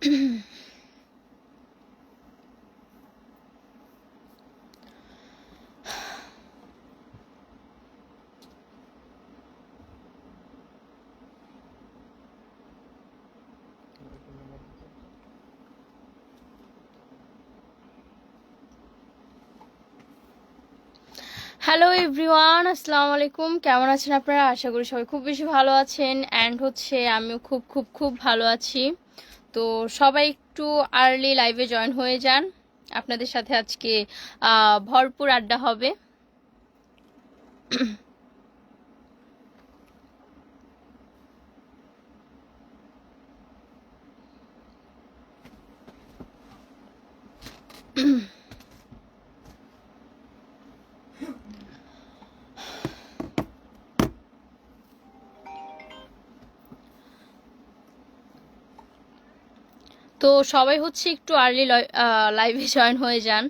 Hello everyone, আসসালামু আলাইকুম। কেমন আছেন আপনারা? আশা করি সবাই খুব বেশি ভালো আছেন। অ্যান্ড হচ্ছে আমিও খুব খুব খুব ভালো আছি। তো সবাই একটু আর্লি লাইভে জয়েন হয়ে যান। আপনাদের সাথে আজকে ভরপুর আড্ডা হবে। তো সবাই হচ্ছে একটু আর্লি লাইভে জয়েন হয়ে যান।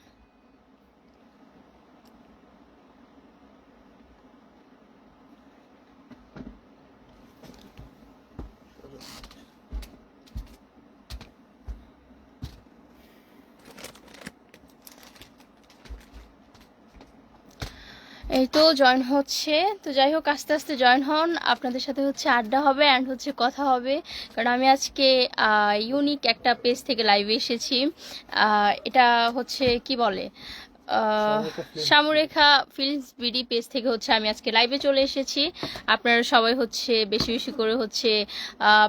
এই তো জয়েন হচ্ছে। তো যাই হোক, আস্তে আস্তে জয়েন হন। আপনাদের সাথে হচ্ছে আড্ডা হবে অ্যান্ড হচ্ছে কথা হবে। কারণ আমি আজকে ইউনিক একটা পেজ থেকে লাইভে এসেছি। এটা হচ্ছে কি বলে, সামুরেখা ফিল্মস বিডি পেজ থেকে হচ্ছে আমি আজকে লাইভে চলে এসেছি। আপনারা সবাই হচ্ছে বেশি বেশি করে হচ্ছে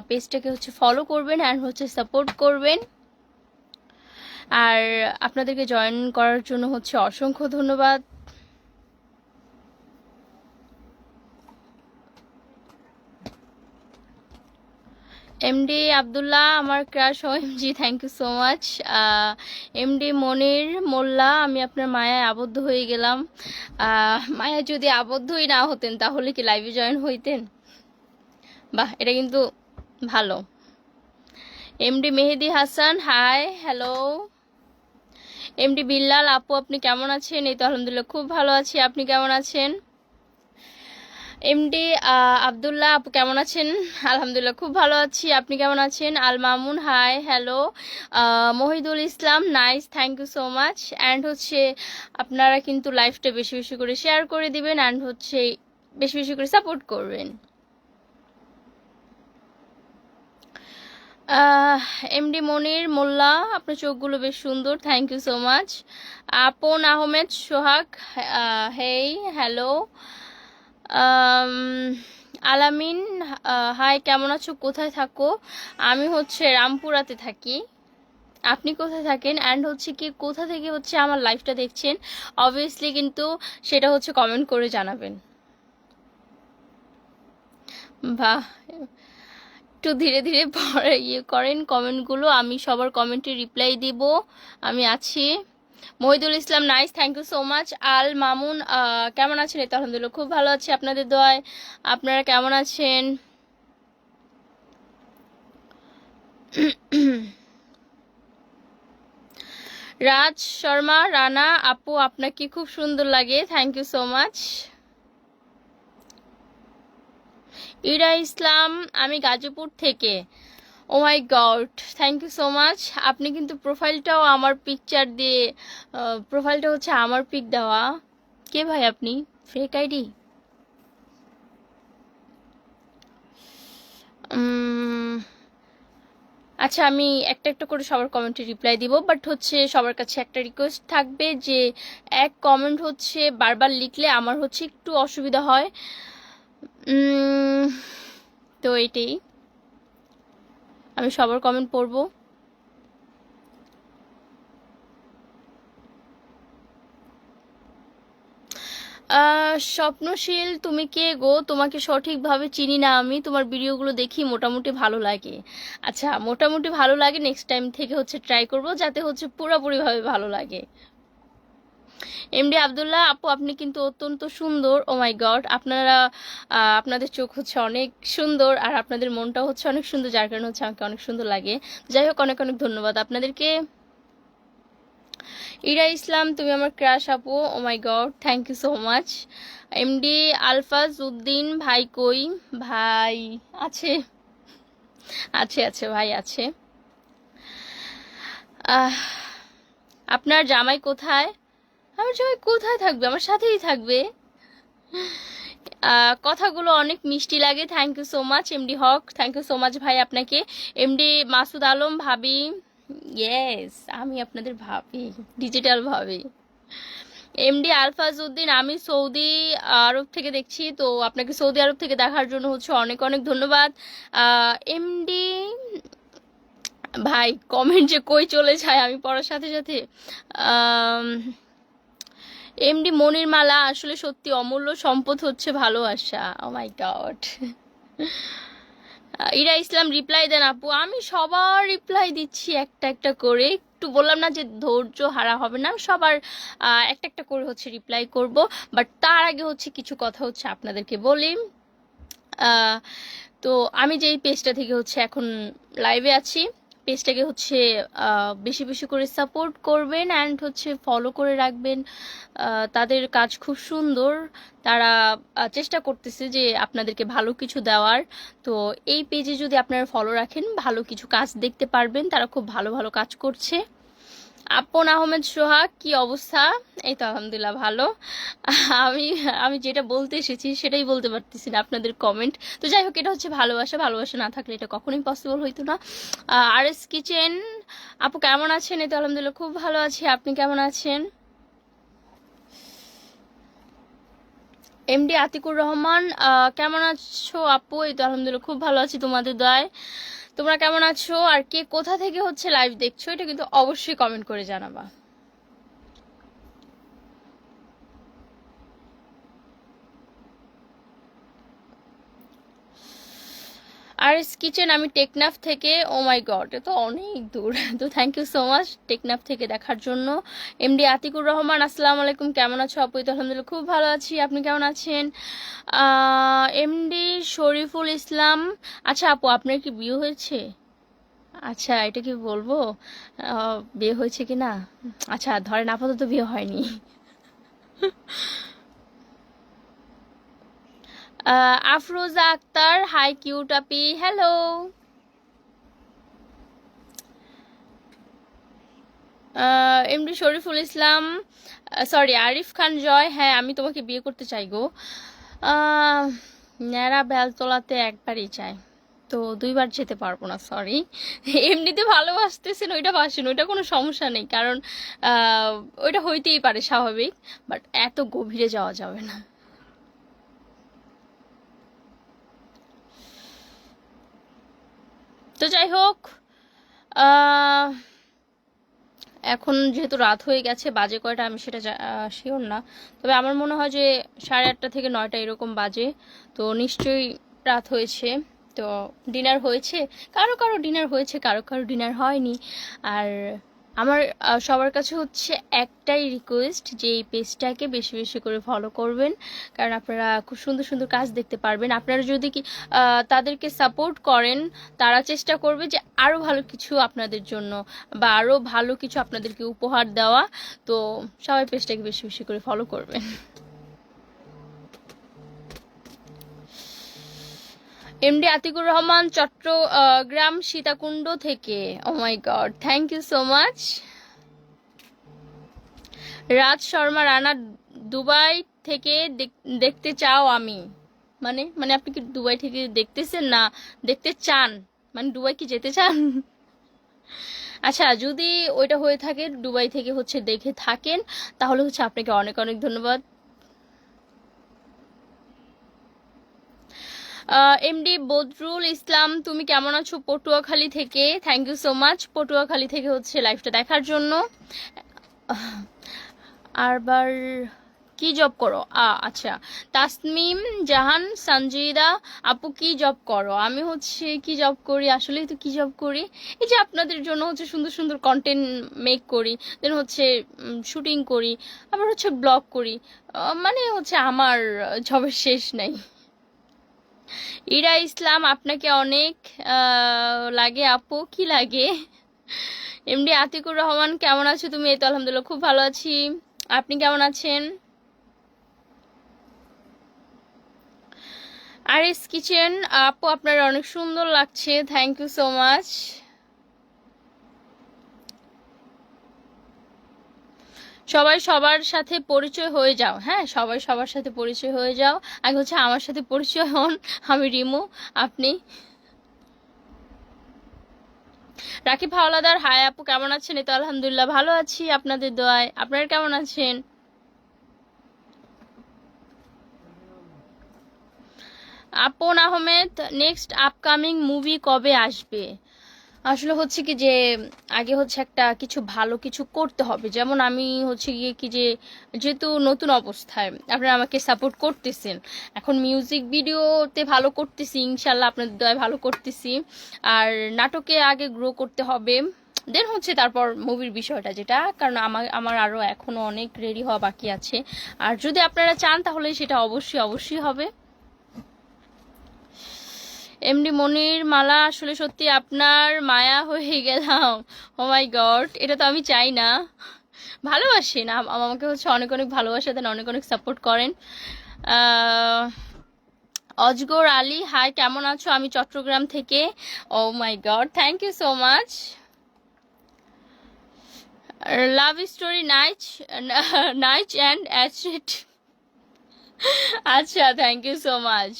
পেজটাকে হচ্ছে ফলো করবেন অ্যান্ড হচ্ছে সাপোর্ট করবেন। আর আপনাদেরকে জয়েন করার জন্য হচ্ছে অসংখ্য ধন্যবাদ। এমডি আব্দুল্লাহ আমার crush OMG, thank you so much. MD Monir Molla, আমি আপনার মায়ায় আবদ্ধ হয়ে গেলাম। মায়া যদি আবদ্ধই না হতেন তাহলে কি লাইভে জয়েন হইতেন? বাহ, এটা কিন্তু ভালো। MD Mehedi Hasan, hi hello. MD Billal, আপু আপনি কেমন আছেন? এই তো আলহামদুলিল্লাহ খুব ভালো আছি, আপনি কেমন আছেন? এমডি আব্দুল্লাহ, আপু কেমন আছেন? আলহামদুলিল্লাহ খুব ভালো আছি, আপনি কেমন আছেন? Al Mamun, hi hello. Mohidul Islam, nice, thank you so much. And হচ্ছে আপনারা কিন্তু লাইভটা বেশি বেশি করে শেয়ার করে দিবেন অ্যান্ড হচ্ছে বেশি বেশি করে সাপোর্ট করবেন। এমডি মনির মোল্লা, আপনার চোখগুলো বেশ সুন্দর, thank you so much. Apon Ahmed Sohag, hey hello. Alamin, hi কেমন আছো, কোথায় থাকো? আমি হচ্ছে রামপুরাতে থাকি। আপনি কোথায় থাকেন অ্যান্ড হচ্ছে কি কোথা থেকে হচ্ছে আমার লাইফটা দেখছেন? অবভিয়াসলি কিন্তু সেটা হচ্ছে কমেন্ট করে জানাবেন। বাহ, একটু ধীরে ধীরে পরে করেন কমেন্টগুলো, আমি সবার কমেন্টে রিপ্লাই দিব, আমি আছি। Mohidul Islam, nice, thank you so much. Al Mamun, কেমন আছেন? এই তো আলহামদুলিল্লাহ খুব ভালো আছি আপনাদের দোয়ায়। আপনারা কেমন আছেন? রাজ শর্মা রানা, আপু আপনাকে খুব সুন্দর লাগে, thank you so much. Ira Islam, আমি গাজীপুর থেকে। Oh my God, thank you so much. আপনি কিন্তু প্রোফাইলটাও আমার পিকচার দিয়ে, প্রোফাইলটা হচ্ছে আমার পিক দেওয়া। কে ভাই আপনি? Fake ID? আচ্ছা, আমি একটা একটা করে সবার কমেন্টে রিপ্লাই দিব, বাট হচ্ছে সবার কাছে একটা রিকোয়েস্ট থাকবে যে এক কমেন্ট হচ্ছে বারবার লিখলে আমার হচ্ছে একটু অসুবিধা হয়। তো এটাই, আমি সবার কমেন্ট পড়বো। স্বপ্নশীল, তুমি কে গো? তোমাকে সঠিকভাবে চিনি না আমি, তোমার ভিডিওগুলো দেখি, মোটামুটি ভালো লাগে। আচ্ছা, মোটামুটি ভালো লাগে, নেক্সট টাইম থেকে হচ্ছে ট্রাই করব যাতে হচ্ছে পুরোপুরিভাবে ভালো লাগে। এমডি আব্দুল্লাহ, আপু আপনি কিন্তু অত্যন্ত সুন্দর। ও মাই গড, আপনারা আপনাদের চোখ হচ্ছে অনেক সুন্দর আর আপনাদের মনটাও হচ্ছে অনেক সুন্দর, যার কারণে হচ্ছে আমাকে অনেক সুন্দর লাগে। যাই হোক, অনেক অনেক ধন্যবাদ আপনাদেরকে। ইরা ইসলাম, তুমি আমার ক্রাশ আপু। Oh my God, thank you so much. MD Alfaz Uddin, ভাই কই? ভাই আছে, আছে আছে ভাই আছে। আহ, আপনার জামাই কোথায়? আমার জামাই কোথায় থাকবে, আমার সাথেই থাকবে। কথাগুলো অনেক মিষ্টি লাগে। Thank you so much MD Haque, thank you so much ভাই আপনাকে। এমডি মাসুদ আলম ভাবি, ইয়েস আমি আপনাদের ভাবি, ডিজিটাল ভাবি। এমডি আলফাজ উদ্দিন, আমি সৌদি আরব থেকে দেখছি, তো আপনাকে সৌদি আরব থেকে দেখার জন্য হচ্ছে অনেক অনেক ধন্যবাদ। এমডি ভাই কমেন্ট যে কই চলে যায় আমি পড়ার সাথে সাথে। এমডি মনির মালা, আসলে সত্যি অমূল্য সম্পদ হচ্ছে ভালোবাসা। ও my god. Ira Islam, reply দেন আপু। আমি সবার রিপ্লাই দিচ্ছি একটা একটা করে, একটু বললাম না যে ধৈর্য হারা হবে না, সবার একটা একটা করে হচ্ছে রিপ্লাই করব। বাট তার আগে হচ্ছে কিছু কথা হচ্ছে আপনাদেরকে বলি। আহ, তো আমি যেই পেজটা থেকে হচ্ছে এখন লাইভে আছি, পেজটাকে হচ্ছে বেশি বেশি করে সাপোর্ট করবেন অ্যান্ড হচ্ছে ফলো করে রাখবেন। তাদের কাজ খুব সুন্দর, তারা চেষ্টা করতেছে যে আপনাদেরকে ভালো কিছু দেওয়ার। তো এই পেজে যদি আপনারা ফলো রাখেন ভালো কিছু কাজ দেখতে পারবেন, তারা খুব ভালো ভালো কাজ করছে। আপন আহমেদ সোহাগ, কি অবস্থা? এই তো আলহামদুলিল্লাহ ভালো। আমি আমি যেটা বলতে এসেছি সেটাই বলতে পারতেছি না, আপনাদের কমেন্ট। তো যাই হোক, এটা হচ্ছে ভালোবাসা, ভালোবাসা না থাকলে এটা কখনোই পসিবল হইতো না। আর এস কিচেন আপু কেমন আছেন? এই তো আলহামদুলিল্লাহ খুব ভালো আছি, আপনি কেমন আছেন? এমডি আতিকুর রহমান, কেমন আছো আপু? এই তো আলহামদুলিল্লাহ খুব ভালো আছি তোমাদের দয়ায়। তোমরা কেমন আছো? আর কে কোথা থেকে হচ্ছে লাইভ দেখছো এটা কিন্তু অবশ্যই কমেন্ট করে জানাবা। আর কিচেন, আমি টেকনাফ থেকে। ও মাই গড, এ তো অনেক দূর। তো thank you so much Teknaf থেকে দেখার জন্য। এমডি আতিকুর রহমান, আসসালামু আলাইকুম, কেমন আছো আপু? তো আলহামদুলিল্লাহ খুব ভালো আছি, আপনি কেমন আছেন? এমডি শরীফুল ইসলাম, আচ্ছা আপু আপনার কি বিয়ে হয়েছে? আচ্ছা এটা কি বলবো বিয়ে হয়েছে কি না? আচ্ছা ধরেন আপাতত বিয়ে হয়নি। আফরোজা আক্তার, হাই কিউট আপি, hello. MD Shariful Islam, sorry Arif খান জয়, হ্যাঁ আমি তোমাকে বিয়ে করতে চাই গো। আহ, ন্যাড়া বেলতলাতে একবারই চাই, তো দুইবার যেতে পারবো না, সরি। এমনিতে ভালোবাসতেছেন ওইটা বাসেন, ওইটা কোনো সমস্যা নেই, কারণ আহ, ওইটা হইতেই পারে স্বাভাবিক, বাট এত গভীরে যাওয়া যাবে না। তো যাই হোক, আহ এখন যেহেতু রাত হয়ে গেছে, বাজে কয়টা আমি সেটা শিওর না, তবে আমার মনে হয় যে 8:30 থেকে 9টা এরকম বাজে। তো নিশ্চয়ই রাত হয়েছে। তো ডিনার হয়েছে, কারো কারো ডিনার হয়েছে, কারো কারো ডিনার হয়নি। আর আমার সবার কাছে হচ্ছে একটাই রিকোয়েস্ট যে এই পেজটাকে বেশি বেশি করে ফলো করবেন, কারণ আপনারা খুব সুন্দর সুন্দর কাজ দেখতে পারবেন। আপনারা যদি কি তাদেরকে সাপোর্ট করেন, তারা চেষ্টা করবে যে আরও ভালো কিছু আপনাদের জন্য বা আরও ভালো কিছু আপনাদেরকে উপহার দেওয়া। তো সবাই পেজটাকে বেশি বেশি করে ফলো করবেন। এমডি আতিকুর রহমান, চট্টগ্রাম সীতাকুণ্ড থেকে। Oh my God, thank you so much. Raj Sharma Rana, Dubai থেকে দেখতে চাও আমি, মানে মানে আপনি কি দুবাই থেকে দেখতেছেন না দেখতে চান? মানে দুবাই কি যেতে চান? আচ্ছা যদি ওইটা হয়ে থাকে, দুবাই থেকে হচ্ছে দেখে থাকেন, তাহলে হচ্ছে আপনাকে অনেক অনেক ধন্যবাদ। এমডি বদরুল ইসলাম, তুমি কেমন আছো? পটুয়াখালী থেকে, thank you so much Patuakhali থেকে হচ্ছে লাইভটা দেখার জন্য। আরবার কি জব করো? আচ্ছা, তাসমিম জাহান সঞ্জিদা আপু, কি জব করো? আমি হচ্ছে কি জব করি, আসলেই তো কি জব করি, এই যে আপনাদের জন্য হচ্ছে সুন্দর সুন্দর কন্টেন্ট মেক করি, দেন হচ্ছে শুটিং করি, আবার হচ্ছে ব্লগ করি। মানে হচ্ছে আমার জবের শেষ নাই। ইরা ইসলাম, আপনাকে অনেক লাগে আপু, কি লাগে? এমডি আতিকুর রহমান, কেমন আছো তুমি? এই তো আলহামদুলিল্লাহ খুব ভালো আছি, আপনি কেমন আছেন? আরিস কিচেন আপু, আপনার অনেক সুন্দর লাগছে, থ্যাংক ইউ সো মাচ। সবাই সবার সাথে পরিচয় হয়ে যাও, হ্যাঁ সবাই সবার সাথে পরিচয় হয়ে যাও। আগে হচ্ছে আমার সাথে পরিচয় হন। আমি রিমু, আপনি? রাকিব হাওলাদার, হাই আপু, কেমন আছেন? এই তো আলহামদুলিল্লাহ ভালো আছি আপনাদের দোয়ায়। আপনারা কেমন আছেন? আপন আহমেদ, নেক্সট আপকামিং মুভি কবে আসবে? আসলে হচ্ছে কি যে আগে হচ্ছে একটা কিছু ভালো কিছু করতে হবে। যেমন আমি হচ্ছে গিয়ে কি যে যেহেতু নতুন অবস্থায় আপনারা আমাকে সাপোর্ট করতেছেন, এখন মিউজিক ভিডিওতে ভালো করতেছি, ইনশাল্লাহ আপনাদের দয়ায় ভালো করতেছি। আর নাটকে আগে গ্রো করতে হবে, দেন হচ্ছে তারপর মুভির বিষয়টা যেটা, কারণ আমার আমার আরও এখনও অনেক রেডি হওয়া বাকি আছে। আর যদি আপনারা চান তাহলে সেটা অবশ্যই অবশ্যই হবে। এমডি মনির মালা, আসলে সত্যি আপনার মায়া হয়ে গেলাম। ও মাই গড, এটা তো আমি চাই না। ভালোবাসেন আমাকে হচ্ছে অনেক অনেক ভালোবাসা দেন, অনেক অনেক সাপোর্ট করেন। অজগর আলী, হাই কেমন আছো? আমি চট্টগ্রাম থেকে। Oh my God, thank you so much. Love story nice, nice and acid. আচ্ছা, thank you so much.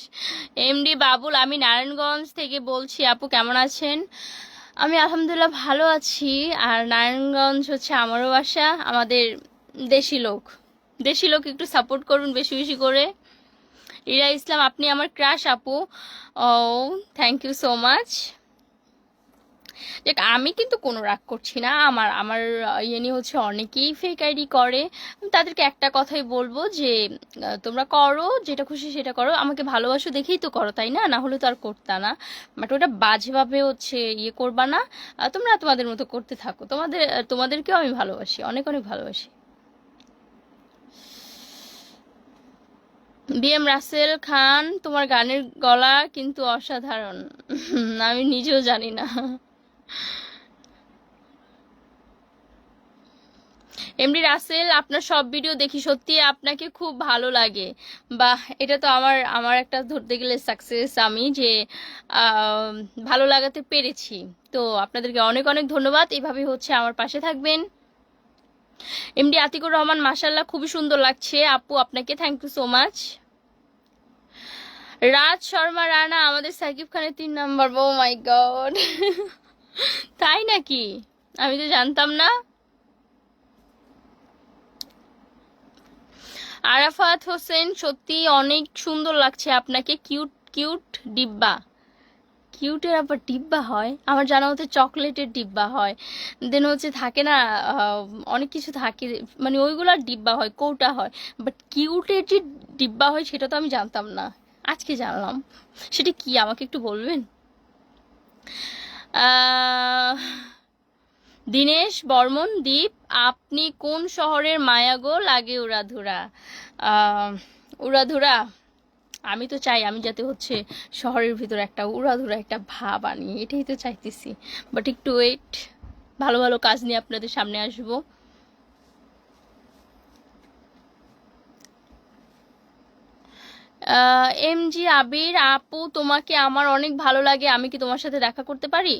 MD Babul, আমি নারায়ণগঞ্জ থেকে বলছি। আপু কেমন আছেন? আমি আলহামদুলিল্লাহ ভালো আছি। আর নারায়ণগঞ্জ হচ্ছে আমারও বাসা, আমাদের দেশি লোক। দেশি লোক একটু সাপোর্ট করুন বেশি বেশি করে। ইরা ইসলাম, আপনি আমার ক্রাশ আপু। ও, থ্যাংক ইউ সো মাচ। দেখ, আমি কিন্তু কোনো রাগ করছি না। আমার আমার ইয়ে নিয়ে হচ্ছে অনেকেই ফেক আইডি করে। আমি তাদেরকে একটা কথাই বলবো যে তোমরা করো যেটা খুশি সেটা করো, আমাকে ভালোবাসো দেখেই তো করো, তাই না? না হলে তো আর করতা না। বাট ওটা বাজেভাবে হচ্ছে ইয়ে করবা না। তোমরা তোমাদের মতো করতে থাকো। তোমাদেরকেও আমি ভালোবাসি, অনেক অনেক ভালোবাসি। বিএম রাসেল খান, তোমার গানের গলা কিন্তু অসাধারণ। আমি নিজেও জানি না। এমডি রাসেল, আপনার সব ভিডিও দেখি, সত্যি আপনাকে খুব ভালো লাগে। বাহ, এটা তো আমার আমার একটা ধরতে গেলে সাকসেস, আমি যে আহ, ভালো লাগাতে পেরেছি। তো আপনাদেরকে অনেক অনেক ধন্যবাদ, এভাবে হচ্ছে আমার পাশে থাকবেন। এমডি আতিকুর রহমান, মাশাল্লাহ খুবই সুন্দর লাগছে আপু, আপনাকে thank you so much. Raj Sharma Rana, আমাদের সাকিব খানের 3 নম্বর। ও মাই গড, তাই নাকি? আমি তো জানতাম না। আরাফাত হোসেন, সত্যি অনেক সুন্দর লাগছে আপনাকে, কিউট কিউট ডিব্বা। কিউটের আবার ডিব্বা হয়? আমার জানা মতে চকলেটের ডিব্বা হয়, দেন হচ্ছে থাকে না অনেক কিছু থাকে, মানে ওইগুলার ডিব্বা হয়, কৌটা হয়। বাট কিউটের যে ডিব্বা হয় সেটা তো আমি জানতাম না, আজকে জানলাম। সেটা কি আমাকে একটু বলবেন? আহ দীনেশ বর্মন দীপ, আপনি কোন শহরের মায়া গো, লাগে উড়াধুরা? উড়াধুরা, আমি তো চাই আমি যাতে হচ্ছে শহরের ভিতর একটা উড়াধুরা একটা ভাব আনি, এটাই তো চাইতেছি। বাট একটু ওয়েট, ভালো ভালো কাজ নিয়ে আপনাদের সামনে আসবো। এমজি আবির, আপু তোমাকে আমার অনেক ভালো লাগে, আমি কি তোমার সাথে দেখা করতে পারি?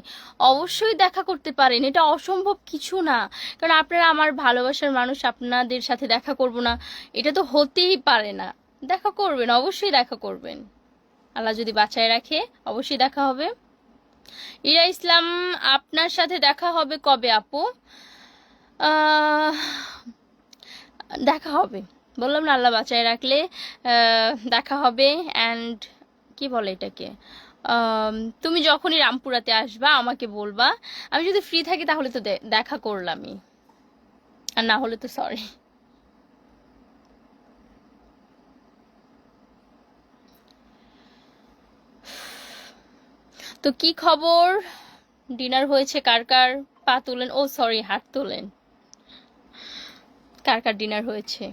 অবশ্যই দেখা করতে পারেন, এটা অসম্ভব কিছু না। কারণ আপনারা আমার ভালোবাসার মানুষ, আপনাদের সাথে দেখা করব না এটা তো হতেই পারে না। দেখা করবেন, অবশ্যই দেখা করবেন, আল্লাহ যদি বাঁচায় রাখে অবশ্যই দেখা হবে। ইরা ইসলাম, আপনার সাথে দেখা হবে কবে আপু? আহ, দেখা হবে, বললাম না আল্লাহ বাঁচায় রাখলে দেখা হবে। অ্যান্ড কি বলে এটাকে, তুমি যখনই রামপুরাতে আসবা আমাকে বলবা, আমি যদি ফ্রি থাকি তাহলে তো দেখা করলামই, আর না হলে তো সরি। তো কি খবর, ডিনার হয়েছে কার কার? পা তোলেন, ও সরি হাত তোলেন। কার কার ডিনার হয়েছে?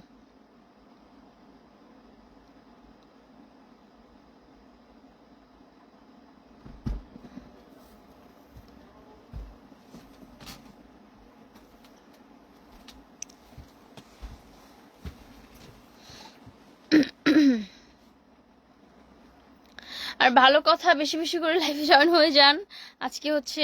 আর আর ভালো কথা বেশি বেশি করে লাইভে জয়েন হয়ে যান। আজকে হচ্ছে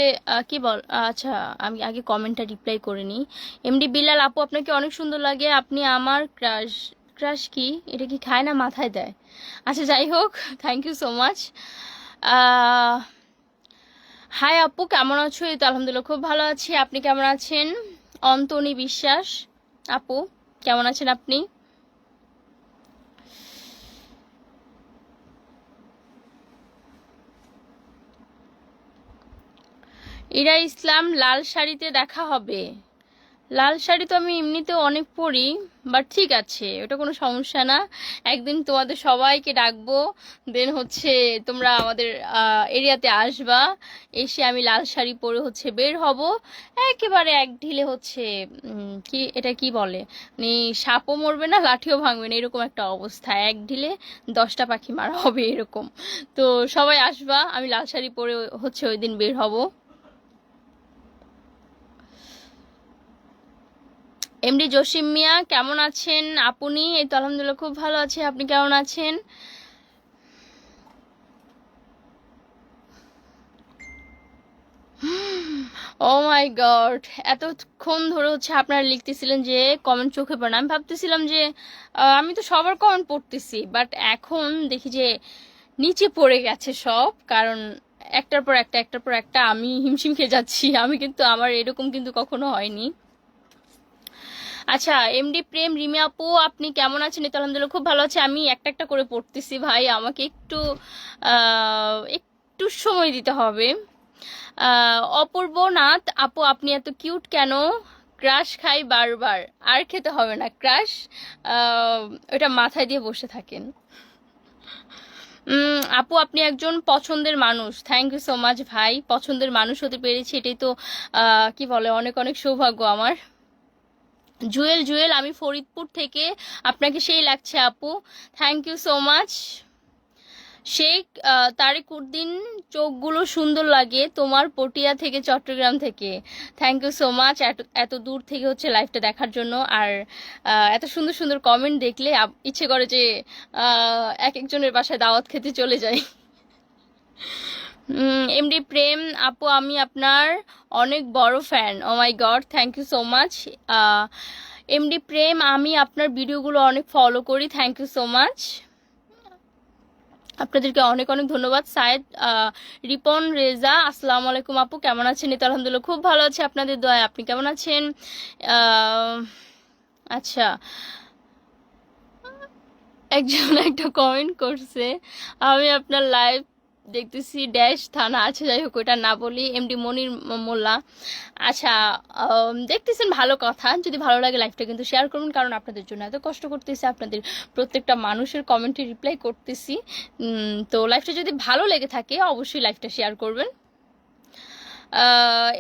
কি বল, আচ্ছা আমি আগে কমেন্টটা রিপ্লাই করে নিই। এমডি বিলাল আপু আপনাকে অনেক সুন্দর লাগে, আপনি আমার ক্রাশ। ক্রাশ কি, এটা কি খায় না মাথায় দেয়? আচ্ছা যাই হোক, thank you so much. Hi আপু, কেমন আছো? এই তো আলহামদুলিল্লাহ খুব ভালো আছি, আপনি কেমন আছেন? অন্তনি বিশ্বাস আপু, কেমন আছেন আপনি? ইরা ইসলাম, লাল শাড়িতে দেখা হবে। লাল শাড়ি তো আমি এমনিতেও অনেক পরি, বাট ঠিক আছে, ওটা কোনো সমস্যা না। একদিন তোমাদের সবাইকে ডাকবো, দেন হচ্ছে তোমরা আমাদের এরিয়াতে আসবা, এসে আমি লাল শাড়ি পরে হচ্ছে বের হব। একেবারে এক ঢিলে হচ্ছে কি এটা কি বলে, মানে সাপও মরবে না লাঠিও ভাঙবে না, এরকম একটা অবস্থা, এক ঢিলে 10টা পাখি মারা হবে এরকম। তো সবাই আসবা, আমি লাল শাড়ি পরে হচ্ছে ওই দিন বের হব। এমডি জসিম মিয়া, কেমন আছেন আপনি? এই তো আলহামদুলিল্লাহ খুব ভালো আছি, আপনি কেমন আছেন? ও মাই গড, এতক্ষণ ধরে হচ্ছে আপনারা লিখতেছিলেন যে কমেন্ট চোখে পড়ে না। আমি ভাবতেছিলাম যে আমি তো সবার কমেন্ট পড়তেছি, বাট এখন দেখি যে নিচে পড়ে গেছে সব, কারণ একটার পর একটা একটার পর একটা আমি হিমশিম খেয়ে যাচ্ছি। আমি কিন্তু আমার এরকম কিন্তু কখনো হয়নি। আচ্ছা এমডি প্রেম, রিমি আপু আপনি কেমন আছেন? এই তো আলহামদুলিল্লাহ খুব ভালো আছে। আমি একটা একটা করে পড়তেছি ভাই, আমাকে একটু একটু সময় দিতে হবে। অপূর্ব নাথ আপু, আপনি এত কিউট কেন? ক্রাশ খাই বারবার, আর খেতে হবে না ক্রাশ, ওটা মাথায় দিয়ে বসে থাকেন। আপু আপনি একজন পছন্দের মানুষ, থ্যাংক ইউ সো মাচ ভাই। পছন্দের মানুষ হতে পেরেছি, এটাই তো কি বলে অনেক অনেক সৌভাগ্য আমার। জুয়েল, জুয়েল আমি ফরিদপুর থেকে, আপনাকে সেই লাগছে আপু, thank you so much. Sheikh Tariq Uddin, চোখগুলো সুন্দর লাগে তোমার, পটিয়া থেকে, চট্টগ্রাম থেকে, থ্যাংক ইউ সো মাচ এত এত দূর থেকে হচ্ছে লাইভটা দেখার জন্য। আর এত সুন্দর সুন্দর কমেন্ট দেখলে ইচ্ছে করে যে এক একজনের বাসায় দাওয়াত খেতে চলে যাই। এমডি প্রেম আপু, আমি আপনার অনেক বড় fan, oh my God, thank you so much. MD Prem আমি আপনার ভিডিওগুলো অনেক ফলো করি, থ্যাংক ইউ সো মাচ। আপনাদেরকে অনেক অনেক ধন্যবাদ। সায়েদ রিপন রেজা, আসসালামু আলাইকুম আপু, কেমন আছেন? এই তো আলহামদুলিল্লাহ খুব ভালো আছে, আপনাদের দোয়ায়, আপনি কেমন আছেন? আচ্ছা একজন একটা কমেন্ট করছে, আমি আপনার লাইভ দেখতেছি ড্যাশ থানা আছে, যাই হোক ওটা না বলি। এমডি মনির মোল্লা, আচ্ছা দেখতেছেন, ভালো কথা, যদি ভালো লাগে লাইভটা কিন্তু শেয়ার করুন, কারণ আপনাদের জন্য এত কষ্ট করতেছি, আপনাদের প্রত্যেকটা মানুষের কমেন্টে রিপ্লাই করতেছি। তো লাইভটা যদি ভালো লেগে থাকে অবশ্যই লাইভটা শেয়ার করবেন।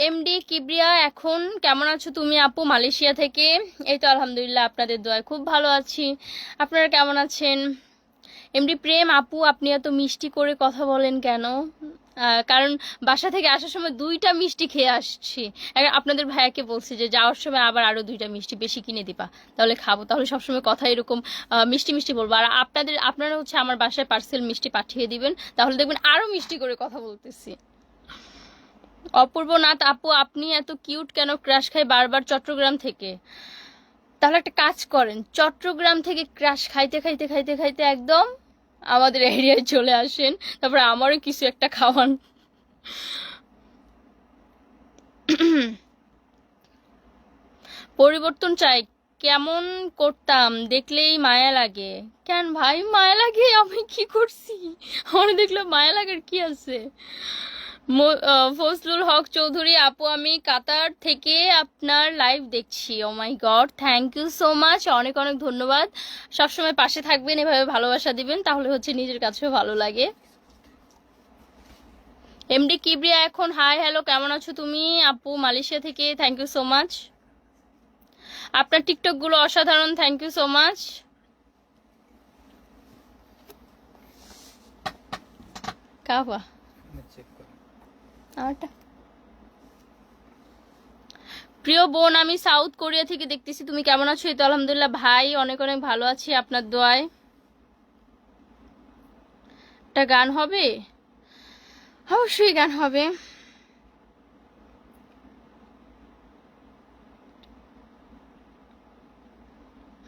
এমডি কিবরিয়া, এখন কেমন আছো তুমি আপু? মালয়েশিয়া থেকে, এই তো আলহামদুলিল্লাহ আপনাদের দোয়ায় খুব ভালো আছি, আপনারা কেমন আছেন? এমডি প্রেম আপু, আপনি এত মিষ্টি করে কথা বলেন কেন? কারণ বাসা থেকে আসার সময় 2টা মিষ্টি খেয়ে আসছি, আপনাদের ভাইয়াকে বলছি যে যাওয়ার সময় আবার আরো 2টা মিষ্টি বেশি কিনে দিবা, তাহলে খাবো, তাহলে সবসময় কথা এরকম মিষ্টি মিষ্টি বলবো। আর আপনারা হচ্ছে আমার বাসায় পার্সেল মিষ্টি পাঠিয়ে দিবেন, তাহলে দেখবেন আরো মিষ্টি করে কথা বলতেছি। অপূর্ব নাথ আপু, আপনি এত কিউট কেন? ক্রাশ খাই বারবার চট্টগ্রাম থেকে। তাহলে একটা কাজ করেন, চট্টগ্রাম থেকে ক্রাশ খাইতে খাইতে খাইতে খাইতে একদম আমাদের এরিয়ায় চলে আসেন, তারপরে আমারও কিছু একটা খাওয়ান। পরিবর্তন চাই, কেমন করতাম, দেখলেই মায়া লাগে। কেন ভাই মায়া লাগে? আমি কি করছি? আমার দেখলে মায়া লাগার কি আছে? ফজলুল হক চৌধুরী আপু, আমি কাতার থেকে আপনার লাইভ দেখছি, oh my God, thank you so much, অনেক অনেক ধন্যবাদ। সবসময় পাশে থাকবেন, এভাবে ভালোবাসা দিবেন, তাহলে হচ্ছে নিজের কাছেও ভালো লাগে। এমডি কিবরিয়া, এখন হাই হ্যালো, কেমন আছো তুমি আপু? মালয়েশিয়া থেকে, থ্যাংক ইউ সো মাচ। আপনার টিকটক গুলো অসাধারণ, থ্যাংক ইউ সো মাচ। কাবা আমারটা প্রিয় বোন, আমি সাউথ কোরিয়া থেকে দেখতেছি, তুমি কেমন আছো? এই তো আলহামদুলিল্লাহ ভাই অনেক অনেক ভালো আছি আপনার দোয়ায়। একটা গান হবে? অবশ্যই গান হবে।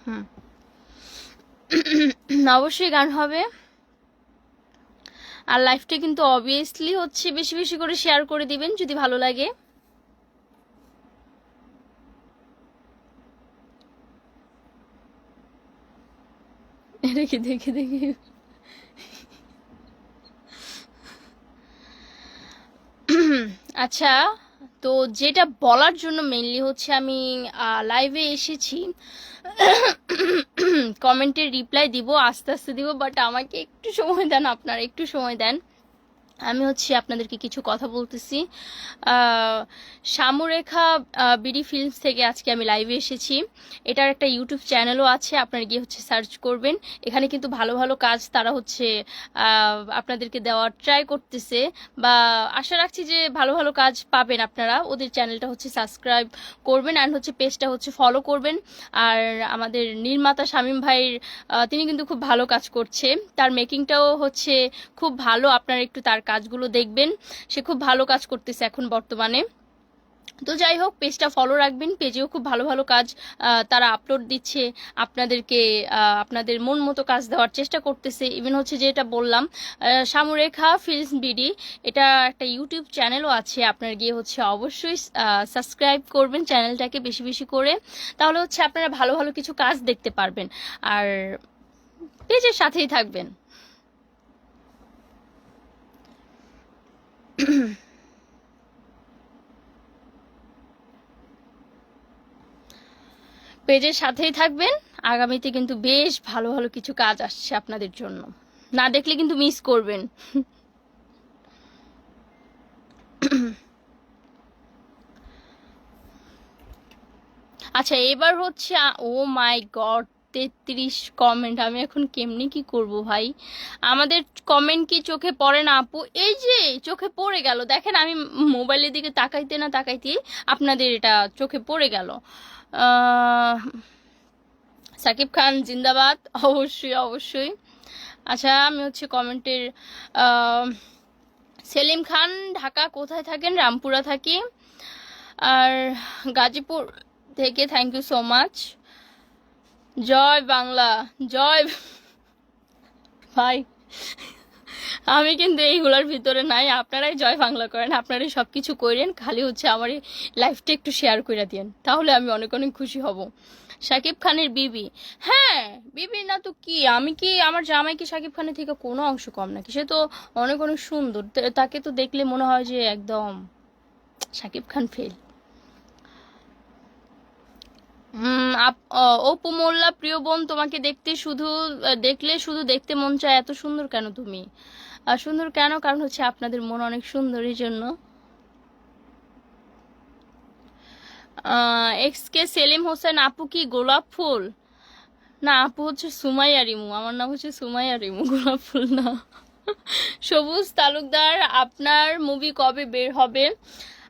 হুম, অবশ্যই গান হবে। আর লাইফটা কিন্তু অবভিয়াসলি হচ্ছে বেশি বেশি করে শেয়ার করে দিবেন যদি ভালো লাগে। দেখি দেখি দেখি। আচ্ছা, তো যেটা বলার জন্য মেইনলি হচ্ছে আমি লাইভে এসেছি, কমেন্টের রিপ্লাই দিব, আস্তে আস্তে দিব, বাট আমাকে একটু সময় দেন, আপনারা একটু সময় দেন। আমি হচ্ছে আপনাদেরকে কিছু কথা বলতেছি। সামুরেখা বিডি ফিল্মস থেকে আজকে আমি লাইভে এসেছি। এটার একটা ইউটিউব চ্যানেলও আছে, আপনারা গিয়ে হচ্ছে সার্চ করবেন। এখানে কিন্তু ভালো ভালো কাজ তারা হচ্ছে আপনাদেরকে দেওয়ার ট্রাই করতেছে, বা আশা রাখছি যে ভালো ভালো কাজ পাবেন আপনারা। ওদের চ্যানেলটা হচ্ছে সাবস্ক্রাইব করবেন, অ্যান্ড হচ্ছে পেজটা হচ্ছে ফলো করবেন। আর আমাদের নির্মাতা শামীম ভাইয়ের তিনি কিন্তু খুব ভালো কাজ করছে, তার মেকিংটাও হচ্ছে খুব ভালো। আপনারা একটু তার কাজগুলো দেখবেন, সে খুব ভালো কাজ করতেছে এখন বর্তমানে। তো যাই হোক, পেজটা ফলো রাখবেন, পেজেও খুব ভালো ভালো কাজ তারা আপলোড দিচ্ছে, আপনাদেরকে আপনাদের মন মতো কাজ দেওয়ার চেষ্টা করতেছে। ইভেন হচ্ছে যেটা বললাম, সামুরেখা ফিল্মস বিডি, এটা একটা ইউটিউব চ্যানেলও আছে, আপনারা গিয়ে হচ্ছে অবশ্যই সাবস্ক্রাইব করবেন চ্যানেলটাকে বেশি বেশি করে, তাহলে হচ্ছে আপনারা ভালো ভালো কিছু কাজ দেখতে পারবেন, আর পেজের সাথেই থাকবেন। পেজের সাথেই থাকবেন, আগামীতে কিন্তু বেশ ভালো ভালো কিছু কাজ আসছে আপনাদের জন্য, না দেখলে কিন্তু মিস করবেন। আচ্ছা, এবার হচ্ছে ও মাই গড, 33 কমেন্ট! আমি এখন কেমনি কি করব ভাই? আমাদের কমেন্ট কি চোখে পড়ে না আপু? এই যে চোখে পড়ে গেল, দেখেন আমি মোবাইলের দিকে তাকাইতে না তাকাইতে আপনাদের এটা চোখে পড়ে গেল। সাকিব খান জিন্দাবাদ, অবশ্যই অবশ্যই। আচ্ছা, আমি হচ্ছে কমেন্টের সেলিম খান, ঢাকা কোথায় থাকেন? রামপুরা থাকি। আর গাজীপুর থেকে থ্যাংক ইউ সো মাচ। জয় বাংলা, জয় ভাই। আমি কিন্তু এইগুলোর ভিতরে নাই, আপনারাই জয় বাংলা করেন, আপনারাই সব কিছু করেন, খালি হচ্ছে আমার এই লাইফটা একটু শেয়ার করে দিন, তাহলে আমি অনেক অনেক খুশি হব। শাকিব খানের বিবি, হ্যাঁ বিবি না তো কি, আমি কি আমার জামাই কি শাকিব খানের থেকে কোনো অংশ কম নাকি? সে তো অনেক অনেক সুন্দর, তাকে তো দেখলে মনে হয় যে একদম শাকিব খান ফেল। অপু মোল্লা, প্রিয় বোন, তোমাকে দেখতে শুধু দেখলে শুধু দেখতে মন চায়, এত সুন্দর কেন তুমি? সুন্দর কেন? কারণ হচ্ছে আপনাদের মন অনেক সুন্দর, এই জন্য। এক্স কে সেলিম হোসেন, আপু কি গোলাপ ফুল? না, আপু হচ্ছে সুমাইয়া রিমু, আমার নাম হচ্ছে সুমাইয়া রিমু, গোলাপ ফুল না। সবুজ তালুকদার, আপনার মুভি কবে বের হবে?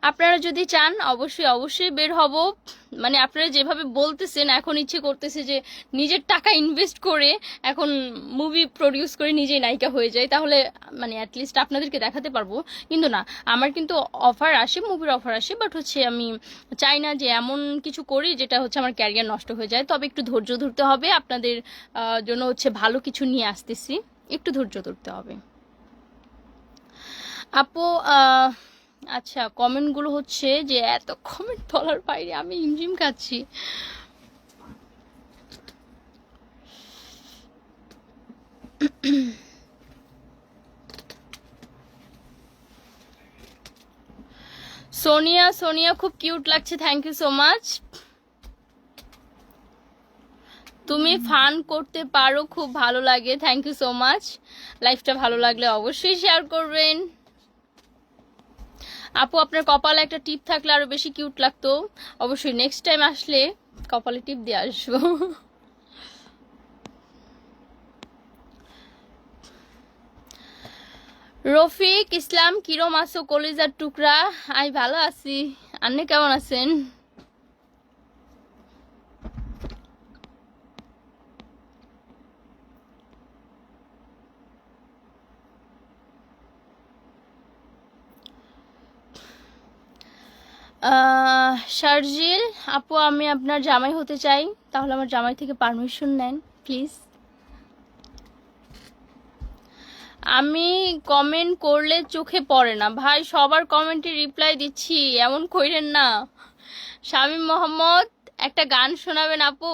আপনারা যদি চান অবশ্যই অবশ্যই বের হব। মানে আপনারা যেভাবে বলতেছেন, এখন ইচ্ছে করতেছে যে নিজের টাকা ইনভেস্ট করে এখন মুভি প্রডিউস করে নিজেই নায়িকা হয়ে যায়, তাহলে মানে অ্যাটলিস্ট আপনাদেরকে দেখাতে পারবো। কিন্তু না, আমার কিন্তু অফার আসে, মুভির অফার আসে, বাট হচ্ছে আমি চাই না যে এমন কিছু করি যেটা হচ্ছে আমার ক্যারিয়ার নষ্ট হয়ে যায়। তবে একটু ধৈর্য ধরতে হবে, আপনাদের জন্য হচ্ছে ভালো কিছু নিয়ে আসতেছি, একটু ধৈর্য ধরতে হবে। আপু আচ্ছা, কমেন্টগুলো হচ্ছে যে এত কমেন্ট বলার বাইরে আমি হিমঝিম খাচ্ছি। সোনিয়া, সোনিয়া খুব কিউট লাগছে, থ্যাংক ইউ সো মাচ। তুমি ফান করতে পারো, খুব ভালো লাগে, থ্যাংক ইউ সো মাচ। লাইফটা ভালো লাগলে অবশ্যই শেয়ার করবেন। আপু, আপনার কপালে একটা টিপ থাকলে আরো বেশি কিউট লাগতো, অবশ্যই নেক্সট টাইম আসলে কপালে টিপ দিয়ে আসবো। রফিক ইসলাম, কিরম আছো কলিজার টুকরা? আমি ভালো আছি, আপনি কেমন আছেন? শারজিল আপু, আমি আপনার জামাই হতে চাই, তাহলে আমার জামাই থেকে পারমিশন নেন প্লিজ। আমি কমেন্ট করলে চোখে পড়ে না ভাই, সবার কমেন্টে রিপ্লাই দিচ্ছি, এমন কইরেন না। শামীম মোহাম্মদ, একটা গান শোনাবেন আপু?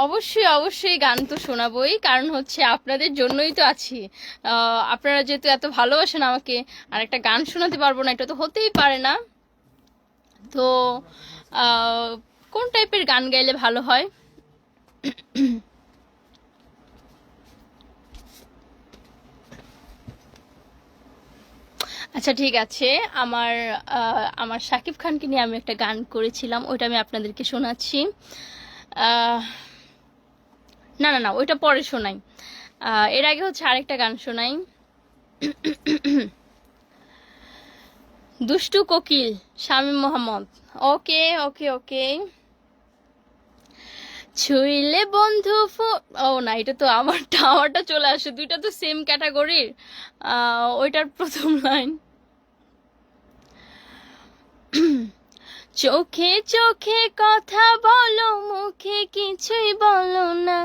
অবশ্যই অবশ্যই, গান তো শোনাবই, কারণ হচ্ছে আপনাদের জন্যই তো আছি। আপনারা যেহেতু এত ভালোবাসেন আমাকে, আর একটা গান শোনাতে পারবো না, এটা তো হতেই পারে না। তো কোন টাইপের গান গাইলে ভালো হয়? আচ্ছা ঠিক আছে, আমার আমার শাকিব খানকে নিয়ে আমি একটা গান করেছিলাম, ওইটা আমি আপনাদেরকে শোনাচ্ছি। না না না, ওইটা পরে শোনাই। এর আগে হচ্ছে আরেকটা গান শোনাই। দুষ্টু কোকিল, শামীম মোহাম্মদ। ওকে ওকে ওকে। ছুইলে বন্ধু ও না, এটা তো আমারটা চলে আসে, দুইটা তো সেম ক্যাটাগরির। ওইটার প্রথম লাইন, চোখে চোখে কথা বলো, মুখে কিছুই বলো না,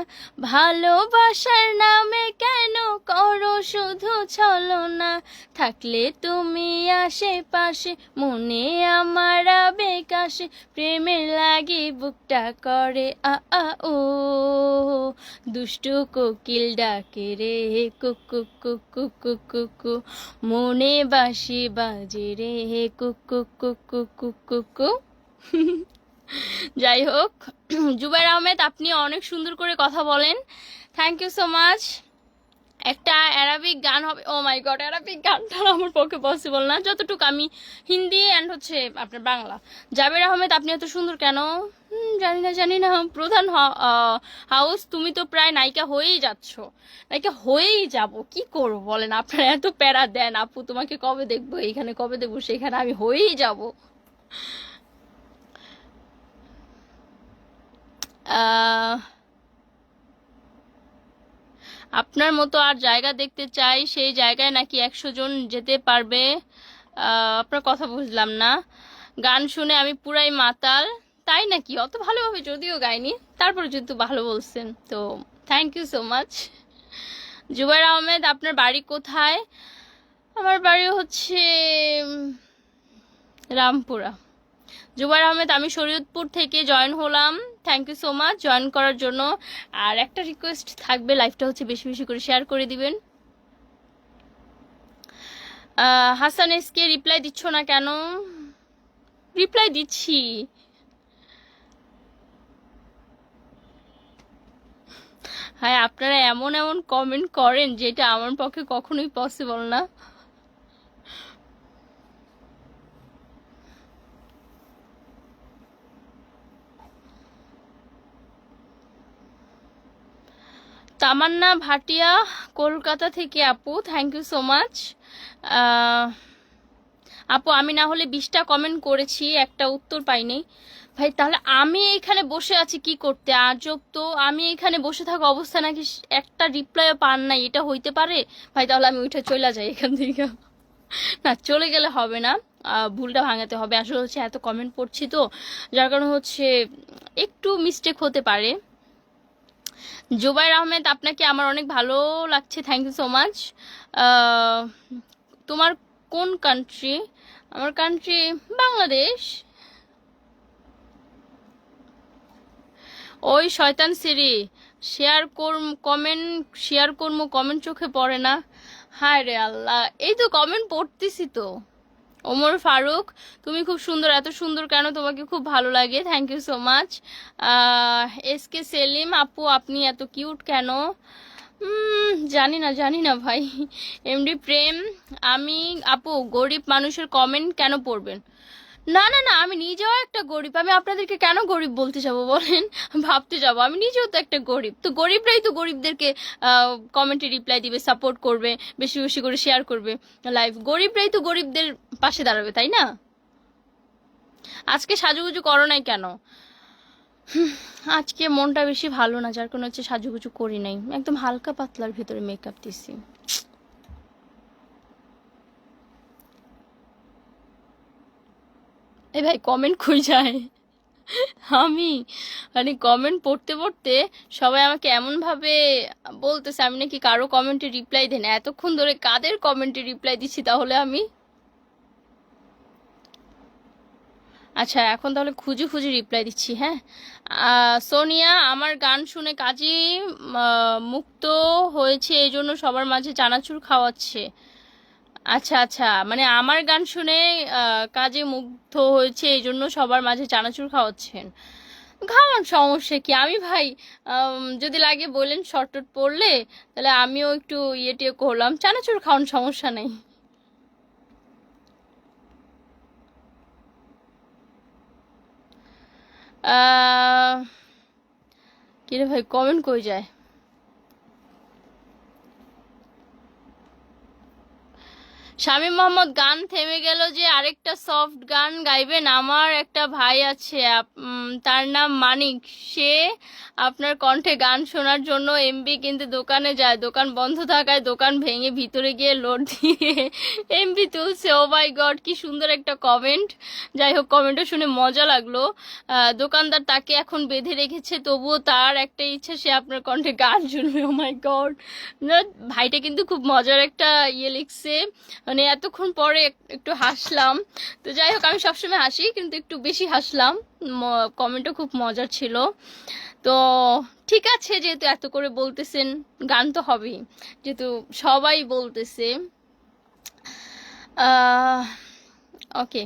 ভালোবাসার নামে কেন করো শুধু ছলনা, থাকলে তুমি আশেপাশে মনে আমার আবেগ আসে, প্রেমের লাগি বুকটা করে আ আ ও, দুষ্টু কোকিল ডাকে রে কুকু কুকু কুকু কু, মনে বাঁশি বাজে রে কুকু কুকু কুকু কু। যাই হোক, জুবাইর আহমেদ, আপনি অনেক সুন্দর করে কথা বলেন, থ্যাংক ইউ সো মাচ। একটা অ্যারাবিক গান হবে। ও মাই গড, অ্যারাবিক গানটা আমার পক্ষে পসিবল না, যতটুকু আমি হিন্দি অ্যান্ড হচ্ছে আপনার বাংলা। জাবের আহমেদ, আপনি এত সুন্দর কেন? জানি না জানি না। প্রধান হাউস, তুমি তো প্রায় নায়িকা হয়েই যাচ্ছ। নায়িকা হয়েই যাব, কি করবো বলেন? আপনারা এত প্যারা দেন, আপু তোমাকে কবে দেখবো, এইখানে কবে দেখবো, সেখানে আমি হয়েই যাব। আপনার মতো আর জায়গা দেখতে চাই, সেই জায়গায় নাকি 100 জন যেতে পারবে। আপনার কথা বুঝলাম না। গান শুনে আমি পুরাই মাতাল। তাই নাকি? অত ভালোভাবে যদিও গাইনি, তারপরে যেহেতু ভালো বলছেন তো thank you so much. Jubair Ahmed, আপনার বাড়ি কোথায়? আমার বাড়ি হচ্ছে রামপুরা। জুবাইর আহমেদ, আমি শরীয়তপুর থেকে জয়েন হলাম, thank you so much join করার জন্য। আর একটা রিকোয়েস্ট থাকবে, লাইভটা হচ্ছে বেশি বেশি করে শেয়ার করে দিবেন। হাসান এসকে, রিপ্লাই দিচ্ছ না কেন? রিপ্লাই দিচ্ছি। হ্যাঁ, আপনারা এমন এমন কমেন্ট করেন যেটা আমার পক্ষে কখনোই পসিবল না। তামান্না ভাটিয়া, কলকাতা থেকে আপু, থ্যাংক ইউ সো মাচ। আপু, আমি না হলে 20টা কমেন্ট করেছি, একটা উত্তর পাইনি ভাই। তাহলে আমি এখানে বসে আছি কি করতে? আজব তো, আমি এখানে বসে থাকা অবস্থা নাকি একটা রিপ্লাইও পান নাই, এটা হইতে পারে ভাই? তাহলে আমি উঠে চলে যাই এখান থেকে। না, চলে গেলে হবে না, ভুলটা ভাঙাতে হবে। আসলে হচ্ছে এত কমেন্ট পড়ছি তো, যার কারণে হচ্ছে একটু মিস্টেক হতে পারে। জুবাইর আহমেদ, আপনাকে আমার অনেক ভালো লাগছে, থ্যাংক ইউ সো মাচ। তোমার কোন কান্ট্রি? আমার কান্ট্রি বাংলাদেশ। ওই শয়তান সিরি, শেয়ার করমু, কমেন্ট চোখে পড়ে না। হায় রে আল্লাহ, এই তো কমেন্ট পড়তেছি তো। ওমর ফারুক, তুমি খুব সুন্দর, এত সুন্দর কেন? তোমাকে খুব ভালো লাগে, thank you so much. SK Selim, আপু আপনি এত কিউট কেন? জানি না ভাই। এমডি প্রেম, আমি আপু গরিব মানুষের কমেন্ট কেন পড়বেন? না না না, আমি নিজেও একটা গরিব, আমি আপনাদেরকে কেন গরিব বলতে যাব বলেন? ভাবতে যাব, আমি নিজেও তো একটা গরিব। তো গরিবরাই তো গরিবদেরকে কমেন্টে রিপ্লাই দিবে, সাপোর্ট করবে, বেশি বেশি করে শেয়ার করবে লাইভ। গরিবরাই তো গরিবদের পাশে দাঁড়াবে, তাই না? আজকে সাজুগুজু করো নাই কেন? আজকে মনটা বেশি ভালো না, যার কারণে হচ্ছে সাজুগুজু করি নাই, একদম হালকা পাতলার ভিতরে মেকআপ দিছি। এই ভাই কমেন্ট কই যায়? আমি মানে কমেন্ট পড়তে পড়তে সবাই আমাকে এমন ভাবে বলতেছে আমি নাকি কারো কমেন্টে রিপ্লাই দেই না। এতক্ষণ ধরে কাদের কমেন্টে রিপ্লাই দিচ্ছি তাহলে আমি? আচ্ছা এখন তাহলে খুঁজে খুঁজে রিপ্লাই দিচ্ছি। হ্যাঁ, সোনিয়া আমার গান শুনে কাজী মুক্ত হয়েছে, এই জন্য সবার মাঝে চানাচুর খাওয়াচ্ছে। আচ্ছা আচ্ছা, মানে আমার গান শুনে কাজে মুগ্ধ হয়েছে এই জন্য সবার মাঝে চানাচুর খাওয়াচ্ছেন। খাওয়ান, সমস্যা কি? আমি ভাই যদি লাগে বলেন শর্টট পড়লে তাহলে আমিও একটু ইয়ে টিয়ে করলাম, চানাচুর খাওয়ান, সমস্যা নেই। কিরে ভাই কমেন্ট কই যায়? শামীম মোহাম্মদ গান থেমে গেল যে, আরেকটা সফট গান গাইবেন? আমার একটা ভাই আছে তার নাম মানিক, সে আপনার কণ্ঠে গান শোনার জন্য এমবি কিনতে দোকানে যায়, দোকান বন্ধ থাকায় দোকান ভেঙে ভিতরে গিয়ে লোড দিয়ে এমবি তুলছে। ও মাই গড, কি সুন্দর একটা কমেন্ট। যাই হোক, কমেন্টটা শুনে মজা লাগলো। দোকানদার তাকে এখন বেঁধে রেখেছে, তবুও তার একটা ইচ্ছা সে আপনার কণ্ঠে গান শুনবে। ও মাই গড, ভাইটা কিন্তু খুব মজার একটা ইয়ে লিখছে, মানে এতক্ষণ পরে একটু হাসলাম। তো যাই হোক, আমি সবসময় হাসি কিন্তু একটু বেশি হাসলাম, কমেন্টও খুব মজার ছিল। তো ঠিক আছে, যেহেতু এত করে বলতেছেন গান তো হবেই, যেহেতু সবাই বলতেছে। ওকে।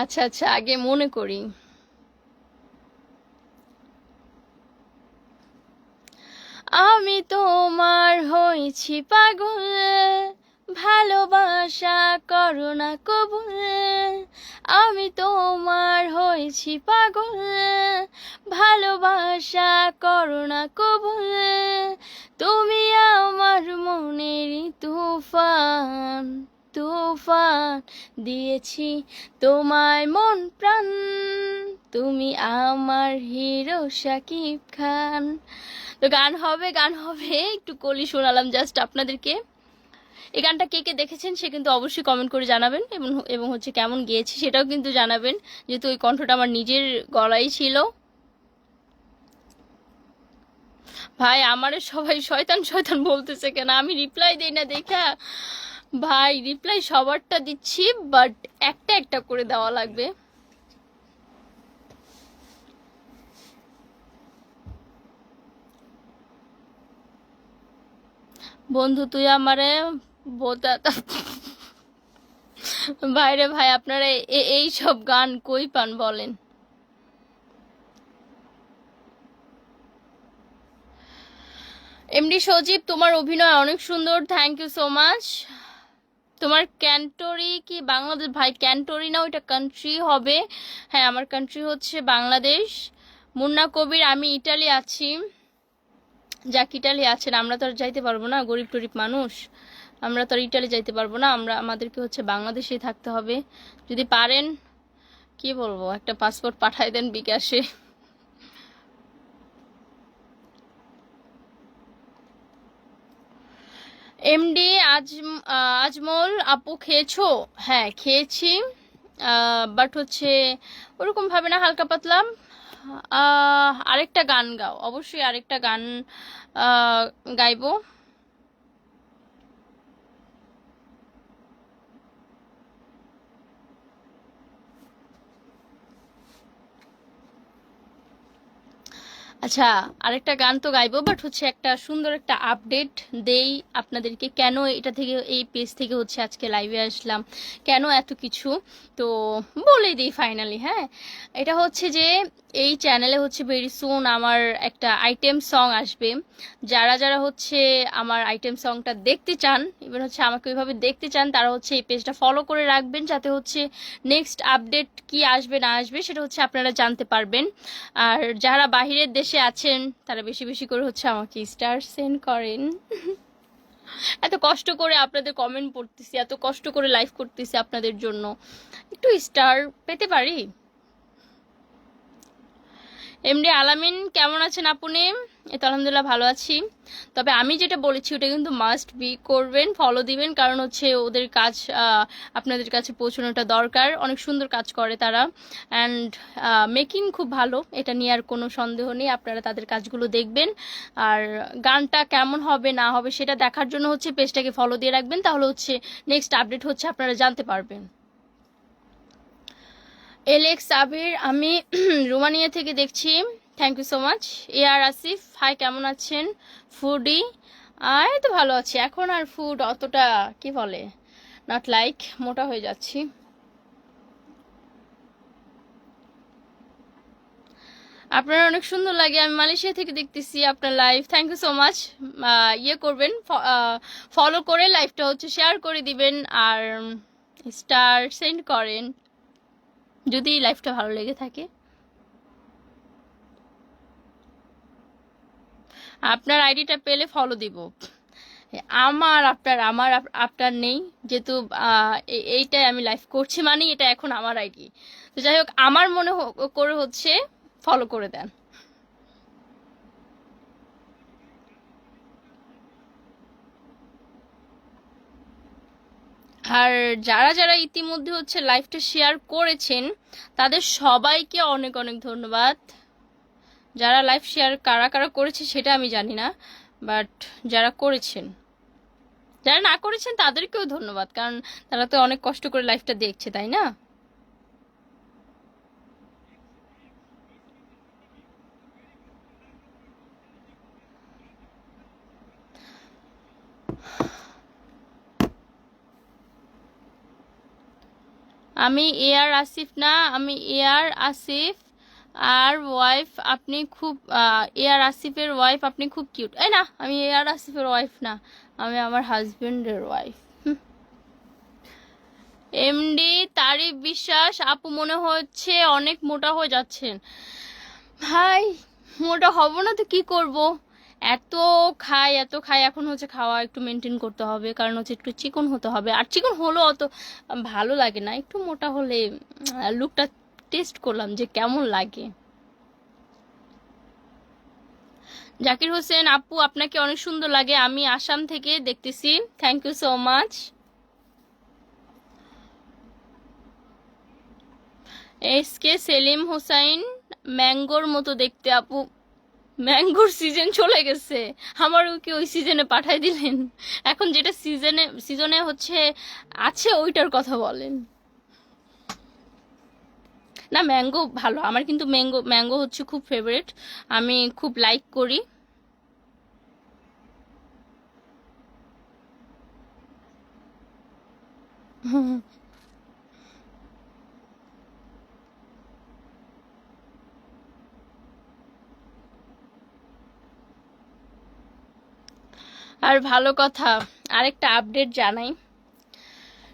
আচ্ছা আচ্ছা, আগে মনে করি। আমি তোমার হয়েছি পাগল, ভালোবাসা করো না কবুল। আমি তোমার হয়েছি পাগল, ভালোবাসা করো না কবুল। তুমি আমার মনের তুফান, তুফান দিয়েছি তোমায় মন প্রাণ, তুমি আমার হিরো শাকিব খান। তো গান হবে, গান হবে, একটু কলি শোনালাম জাস্ট আপনাদেরকে। এই গানটা কে কে দেখেছেন সে কিন্তু অবশ্যই কমেন্ট করে জানাবেন, এবং এবং হচ্ছে কেমন গিয়েছি সেটাও কিন্তু জানাবেন, যেহেতু ওই কণ্ঠটা আমার নিজের গলায় ছিল। ভাই আমারে সবাই শয়তান শয়তান বলতেছে কেন? আমি রিপ্লাই দেই না দেখা? ভাই রিপ্লাই সবারটা দিচ্ছি, বাট একটা একটা করে দেওয়া লাগবে। বন্ধু তুই আমারে বোতা ভাইরে ভাই, আপনারা এই সব গান কই পান বলেন? এমডি সজীব, তোমার অভিনয় অনেক সুন্দর, থ্যাংক ইউ সো মাচ। তোমার ক্যান্টরি কি বাংলাদেশ? ভাই ক্যান্টরি না, ওইটা কান্ট্রি হবে। হ্যাঁ, আমার কান্ট্রি হচ্ছে বাংলাদেশ। মুন্না কবির, আমি ইটালি আছি। যাক, ইটালি আছেন, আমরা তো আর যাইতে পারবো না, গরিব টরিব মানুষ, আমরা তো আর ইটালি যাইতে পারবো না, আমাদেরকে হচ্ছে বাংলাদেশেই থাকতে হবে। যদি পারেন, কি বলবো, একটা পাসপোর্ট পাঠাই দেন বিকাশে। এমডি আজমল আপু, খেয়েছো? হ্যাঁ খেয়েছি, বাট হচ্ছে ওরকম ভাবে না, হালকা পাতলাম। আরেকটা গান গাও, অবশ্যই আরেকটা গান গাইবো। আচ্ছা, আরেকটা গান তো গাইবো, বাট হচ্ছে একটা সুন্দর একটা আপডেট দেই আপনাদেরকে, কেন এটা থেকে, এই পেজ থেকে হচ্ছে আজকে লাইভে আসলাম, কেন এত কিছু, তো বলেই দিই ফাইনালি। হ্যাঁ, এটা হচ্ছে যে এই চ্যানেলে হচ্ছে ভেরি সুন আমার একটা আইটেম সং আসবে। যারা যারা হচ্ছে আমার আইটেম সংটা দেখতে চান, ইভেন হচ্ছে আমাকে ওইভাবে দেখতে চান, তারা হচ্ছে এই পেজটা ফলো করে রাখবেন, যাতে হচ্ছে নেক্সট আপডেট কি আসবে না আসবে সেটা হচ্ছে আপনারা জানতে পারবেন। আর যারা বাহিরের দেশে আছেন তারা বেশি বেশি করে হচ্ছে আমাকে স্টার সেন্ড করেন। এত কষ্ট করে আপনাদের কমেন্ট পড়তেছি, এত কষ্ট করে লাইভ করতেছি আপনাদের জন্য, একটু স্টার পেতে পারি? এমডি আলামিন কেমন আছেন আপনি? এই তো আলহামদুলিল্লাহ ভালো আছি। তবে আমি যেটা বলেছি ওটা কিন্তু মাস্ট বি করবেন, ফলো দিবেন, কারণ হচ্ছে ওদের কাজ আপনাদের কাছে পৌঁছানোটা দরকার। অনেক সুন্দর কাজ করে তারা, অ্যান্ড মেকিং খুব ভালো, এটা নিয়ে আর কোনো সন্দেহ নেই। আপনারা তাদের কাজগুলো দেখবেন, আর গানটা কেমন হবে না হবে সেটা দেখার জন্য হচ্ছে পেজটাকে ফলো দিয়ে রাখবেন, তাহলে হচ্ছে নেক্সট আপডেট হচ্ছে আপনারা জানতে পারবেন। এলেক্স আবির, আমি রোমানিয়া থেকে দেখছি, thank you so much. A R Asif, hi কেমন আছেন? ফুডি, আয় তো ভালো আছি। এখন আর ফুড অতটা কি বলে, নট লাইক, মোটা হয়ে যাচ্ছি। আপনার অনেক সুন্দর লাগে, আমি মালয়েশিয়া থেকে দেখতেছি আপনার live, thank you so much. ইয়ে করবেন, ফলো করে লাইভটা হচ্ছে শেয়ার করে দিবেন, আর স্টার সেন্ড করেন যদি লাইভটা ভালো লেগে থাকে। আপনার আইডিটা পেলে ফলো দিব। আপনার নেই, যেহেতু এইটাই আমি লাইভ করছি, মানে এটা এখন আমার আইডি। তো যাই হোক, আমার মনে করে হচ্ছে ফলো করে দেন। আর যারা যারা ইতিমধ্যে হচ্ছে লাইভটা শেয়ার করেছেন তাদের সবাইকে অনেক অনেক ধন্যবাদ। যারা লাইভ শেয়ার কারা কারা করেছে সেটা আমি জানি না, বাট যারা করেছেন, যারা না করেছেন তাদেরকেও ধন্যবাদ, কারণ তারা তো অনেক কষ্ট করে লাইভটা দেখছে, তাই না? আমি এ আর আসিফ না, আমি এ আর আসিফ আর ওয়াইফ, আপনি খুব এ আর আসিফের ওয়াইফ, আপনি খুব কিউট। এই না, আমি এ আর আসিফের ওয়াইফ না, আমি আমার হাজবেন্ডের ওয়াইফ। এমডি তারিফ বিশ্বাস, আপু মনে হচ্ছে অনেক মোটা হয়ে যাচ্ছেন। ভাই, মোটা হব না তো কি করব, এত এত খাই, এখন হচ্ছে খাওয়া একটু মেনটেন করতে হবে, কারণ হচ্ছে একটু চিকন হতে হবে, আর চিকন হলেও অত ভালো লাগে না, একটু মোটা হলে লুকটা টেস্ট করলাম যে কেমন লাগে। জাকির হোসেন, আপু আপনাকে অনেক সুন্দর লাগে, আমি আসাম থেকে দেখতেছি, thank you so much. S K Selim Hossain, ম্যাঙ্গোর মতো দেখতে আপু। ম্যাঙ্গোর সিজন চলে গেছে, আমারও কি ওই সিজনে পাঠাই দিলেন? এখন যেটা সিজনে হচ্ছে আছে ওইটার কথা বলেন না। ম্যাঙ্গো ভালো, আমার কিন্তু ম্যাঙ্গো ম্যাঙ্গো হচ্ছে খুব ফেভারিট, আমি খুব লাইক করি। আর ভালো কথা, আরেকটা আপডেট জানাই,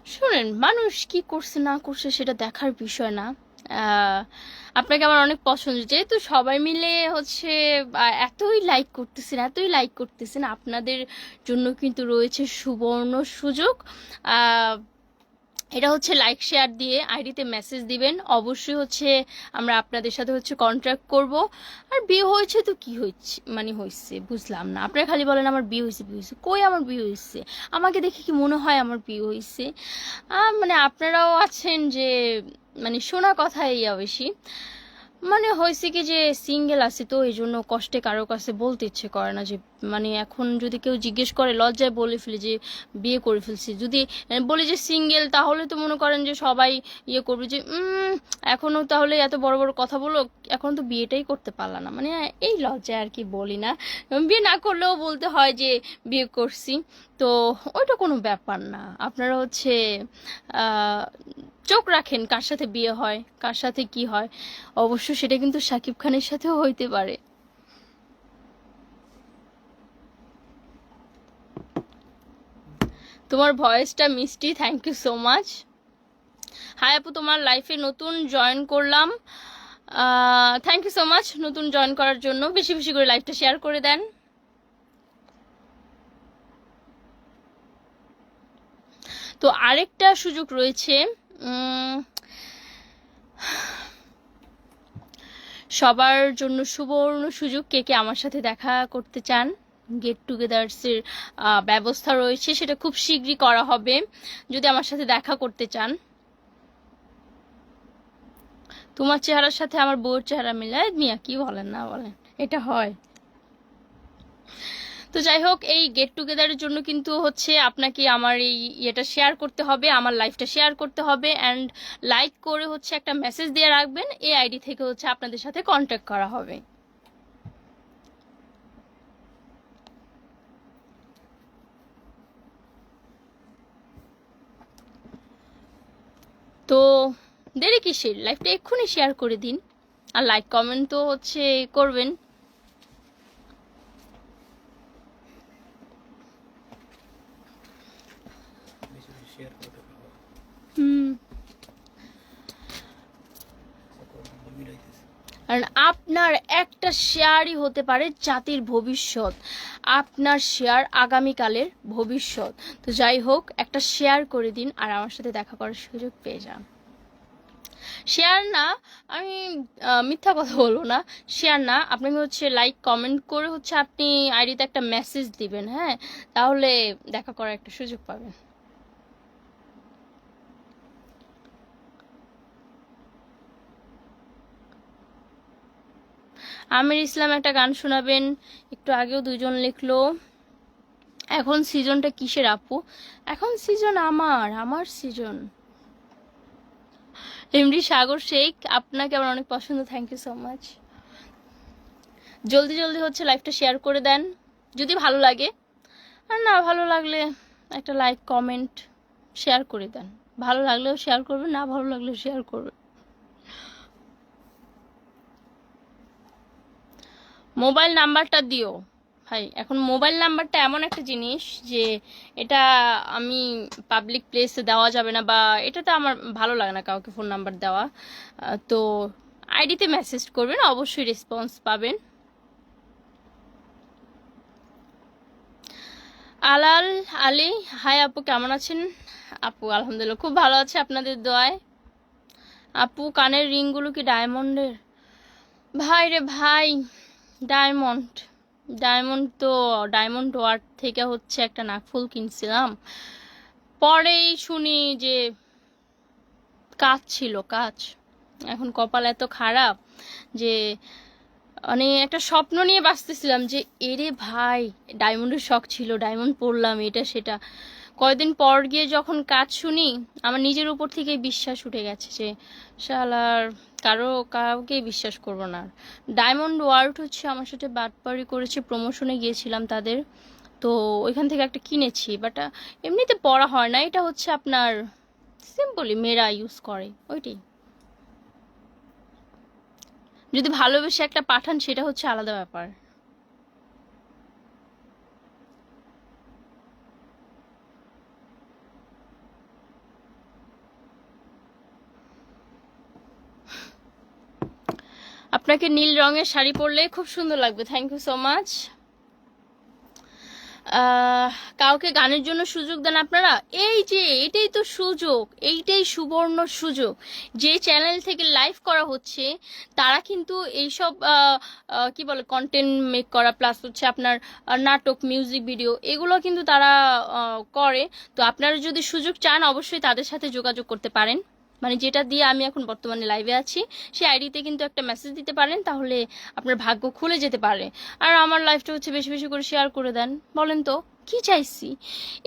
শুনেন, মানুষ কি করছে না করছে সেটা দেখার বিষয় না। আহ, আপনাকে আমার অনেক পছন্দ, যেহেতু সবাই মিলে হচ্ছে এতই লাইক করতেছেন, আপনাদের জন্য কিন্তু রয়েছে সুবর্ণ সুযোগ। আহ, এটা হচ্ছে লাইক শেয়ার দিয়ে আইডিতে মেসেজ দিবেন, অবশ্যই হচ্ছে আমরা আপনাদের সাথে হচ্ছে কন্ট্যাক্ট করব। আর বিয়ে হয়েছে তো কি হয়েছে, মানে হয়েছে বুঝলাম না, আপনারা খালি বলেন আমার বিয়ে হয়েছে, বিয়ে হয়েছে, কই আমার বিয়ে হয়েছে? আমাকে দেখে কি মনে হয় আমার বিয়ে হয়েছে? মানে আপনারাও আছেন যে মানে শোনা কথা ইয়া বেশি, মানে হয়েছে কি যে সিঙ্গেল আছে তো এই জন্য কষ্টে কারো কাছে বলতে ইচ্ছে করে না, যে মানে এখন যদি কেউ জিজ্ঞেস করে লজ্জায় বলে ফেলে যে বিয়ে করে ফেলছি, যদি বলি যে সিঙ্গেল, তাহলে তো মনে করেন যে সবাই ইয়ে করবে যে এখনো তাহলে এত বড় বড় কথা বলো, এখন তো বিয়েটাই করতে পারলাম না, মানে এই লজ্জায় আর কি বলি না। বিয়ে না করলেও বলতে হয় যে বিয়ে করছি, তো ওইটা কোনো ব্যাপার না। আপনারা হচ্ছে আহ চোখ রাখেন কার সাথে বিয়ে হয়, কার সাথে কি হয়, অবশ্য সেটা কিন্তু শাকিব খানের সাথেও হইতে পারে। তোমার ভয়েসটা মিষ্টি, thank you so much. Hi আপু, তোমার লাইফে নতুন জয়েন করলাম, থ্যাংক ইউ সো মাচ নতুন জয়েন করার জন্য, বেশি বেশি করে লাইভটা শেয়ার করে দেন। তো আরেকটা সুযোগ রয়েছে, সবার জন্য সুবর্ণ সুযোগ, কে কে আমার সাথে দেখা করতে চান। গেট টুগেদার্সের ব্যবস্থা রয়েছে, সেটা খুব শীঘ্রই করা হবে যদি আমার সাথে দেখা করতে চান। তোমার চেহারার সাথে আমার বউর চেহারা মিলায়, মিয়া কি বলেন না বলেন, এটা হয়। তো যাই হোক, এই গেট টুগেদারের জন্য কিন্তু হচ্ছে আপনাকে আমার এই ইয়েটা শেয়ার করতে হবে, আমার লাইফটা শেয়ার করতে হবে, অ্যান্ড লাইক করে হচ্ছে একটা মেসেজ দিয়ে রাখবেন, এই আইডি থেকে হচ্ছে আপনাদের সাথে কন্ট্যাক্ট করা হবে। তো দেরি কিসের, লাইফটা এক্ষুনি শেয়ার করে দিন, আর লাইক কমেন্ট তো হচ্ছে করবেন। কারণ আপনার একটা শেয়ারই হতে পারে জাতির ভবিষ্যৎ, আপনার শেয়ার আগামীকালের ভবিষ্যৎ। তো যাই হোক, একটা শেয়ার করে দিন আর আমার সাথে দেখা করার সুযোগ পেয়ে যান। শেয়ার না, আমি মিথ্যা কথা বলবো না, শেয়ার না, আপনাকে হচ্ছে লাইক কমেন্ট করে হচ্ছে আপনি আইডিতে একটা মেসেজ দিবেন, হ্যাঁ, তাহলে দেখা করার একটা সুযোগ পাবেন। আমির ইসলাম একটা গান শোনাবেন, একটু আগেও দুজন লিখলো। এখন সিজনটা কিসের আপু? এখন সিজন আমার সিজন। এমডি সাগর শেখ, আপনাকে আমার অনেক পছন্দ, থ্যাংক ইউ সো মাচ। জলদি জলদি হচ্ছে লাইভটা শেয়ার করে দেন যদি ভালো লাগে, আর না ভালো লাগলে একটা লাইক কমেন্ট শেয়ার করে দেন। ভালো লাগলেও শেয়ার করবেন, না ভালো লাগলেও শেয়ার করবেন। মোবাইল নাম্বারটা দিও ভাই, এখন মোবাইল নাম্বারটা এমন একটা জিনিস যে এটা আমি পাবলিক প্লেসে দেওয়া যাবে না, বা এটাতে আমার ভালো লাগে না কাউকে ফোন নাম্বার দেওয়া। তো আইডিতে মেসেজ করবেন, অবশ্যই রেসপন্স পাবেন। আলাল আলী, হাই আপু, কেমন আছেন? আপু আলহামদুলিল্লাহ খুব ভালো আছে আপনাদের দোয়ায়। আপু কানের রিংগুলো কি ডায়মন্ডের? ভাই রে ভাই, ডায়মন্ড ডায়মন্ড তো ডায়মন্ড ওয়ার্ড থেকে হচ্ছে একটা নাকফুল কিনছিলাম, পরেই শুনি যে কাচ ছিল, কাচ। এখন কপাল এত খারাপ যে মানে একটা স্বপ্ন নিয়ে বাঁচতেছিলাম যে এরে ভাই ডায়মন্ডের শখ ছিল, ডায়মন্ড পরলাম, এটা সেটা। কয়েকদিন পর গিয়ে যখন কাজ শুনি, আমার নিজের উপর থেকে বিশ্বাস উঠে গেছে যে শালার কাউকেই বিশ্বাস করবো না। ডায়মন্ড ওয়ার্ল্ড হচ্ছে আমার সাথে বাটপারি করেছে, প্রমোশনে গিয়েছিলাম তাদের, তো ওইখান থেকে একটা কিনেছি, বাট এমনিতে পরা হয় না, এটা হচ্ছে আপনার সিম্পলি মেয়েরা ইউজ করে ওইটাই। যদি ভালোবেসে একটা পাঠান সেটা হচ্ছে আলাদা ব্যাপার। আপনাকে নীল রঙের শাড়ি পরলে খুব সুন্দর লাগবে, থ্যাংক ইউ সো মাচ। কাউকে গানের জন্য সুযোগ দেন আপনারা, এই যে এটাই তো সুযোগ, এইটাই সুবর্ণ সুযোগ। যে চ্যানেল থেকে লাইভ করা হচ্ছে তারা কিন্তু এইসব কি বলে কন্টেন্ট মেক করা, প্লাস হচ্ছে আপনার নাটক, মিউজিক ভিডিও, এগুলো কিন্তু তারা করে। তো আপনারা যদি সুযোগ চান অবশ্যই তাদের সাথে যোগাযোগ করতে পারেন, মানে যেটা দিয়ে আমি এখন বর্তমানে লাইভে আছি সেই আইডিতে কিন্তু একটা মেসেজ দিতে পারেন, তাহলে আপনার ভাগ্য খুলে যেতে পারে। আর আমার লাইফটা হচ্ছে বেশি বেশি করে শেয়ার করে দেন। বলেন তো কি চাইছি,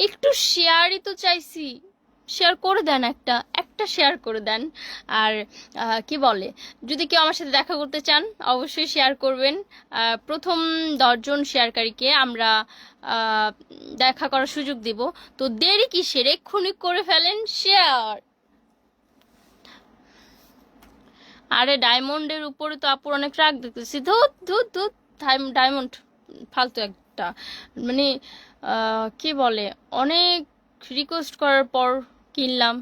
একটু শেয়ারই তো চাইছি, শেয়ার করে দেন, একটা একটা শেয়ার করে দেন। আর কি বলে, যদি কেউ আমার সাথে দেখা করতে চান অবশ্যই শেয়ার করবেন। প্রথম 10 জন শেয়ারকারীকে আমরা দেখা করার সুযোগ দিব। তো দেরি কিসের, এক্ষুনি করে ফেলেন শেয়ার। আরে ডায়মন্ডের উপরে তো আপুর অনেক রাগ দেখতেছি, ধুত ধুত ধুত, ডায়মন্ড ফালতু একটা, মানে কি বলে, অনেক রিকোয়েস্ট করার পর কিনলাম,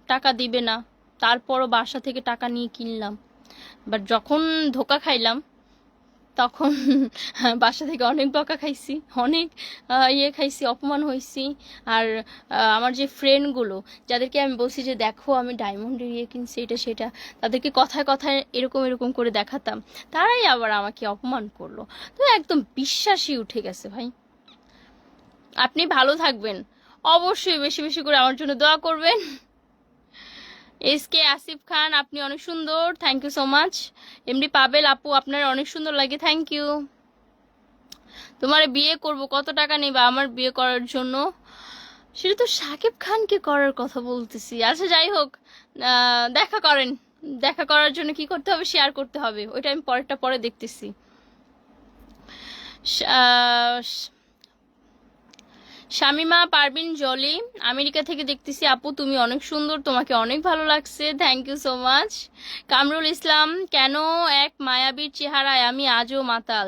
টাকা দিবে না, তারপরও বাসা থেকে টাকা নিয়ে কিনলাম, বাট যখন ধোকা খাইলাম তখন বাসা থেকে অনেক বকা খাইছি, অনেক খাইছি, অপমান হয়েছি। আর আমার যে ফ্রেন্ডগুলো, যাদেরকে আমি বলছি যে দেখো আমি ডায়মন্ডের কিনছি এটা সেটা, তাদেরকে কথায় কথায় এরকম এরকম করে দেখাতাম, তারাই আবার আমাকে অপমান করলো। তো একদম বিশ্বাসই উঠে গেছে ভাই। আপনি ভালো থাকবেন, অবশ্যই বেশি বেশি করে আমার জন্য দোয়া করবেন। এসকে আসিফ খান, আপনি অনেক সুন্দর, thank you so much. MD Pabel আপু, আপনার অনেক সুন্দর লাগে, থ্যাংক ইউ। তোমার বিয়ে করব, কত টাকা নেবা আমার বিয়ে করার জন্য? সেটা তো সাকিব খানকে করার কথা বলতেছি। আচ্ছা যাই হোক, দেখা করেন, দেখা করার জন্য কি করতে হবে, শেয়ার করতে হবে, ওইটা আমি পরেরটা পরে দেখতেছি। শামিমা পারভিন জলি, আমেরিকা থেকে দেখতেছি আপু, তুমি অনেক সুন্দর, তোমাকে অনেক ভালো লাগছে, thank you so much. Kamrul Islam, কেন এক মায়াবীর চেহারায় আমি আজও মাতাল?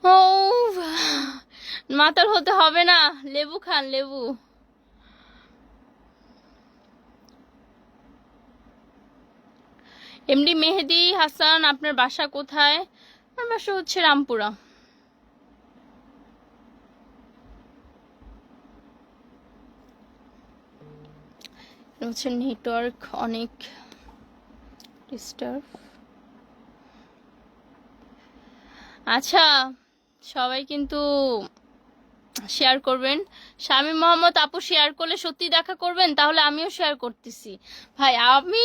ও, মাতাল হতে হবে না, লেবু খান, লেবু। এমডি মেহেদি হাসান, আপনার বাসা কোথায়? আমার বাসা হচ্ছে রামপুরা। হচ্ছে নেটওয়ার্ক অনেক ডিস্টার্ব। আচ্ছা, সবাই কিন্তু শেয়ার করবেন। শামীম মোহাম্মদ আপু, শেয়ার করলে সত্যি দেখা করবেন? তাহলে আমিও শেয়ার করতেছি। ভাই আমি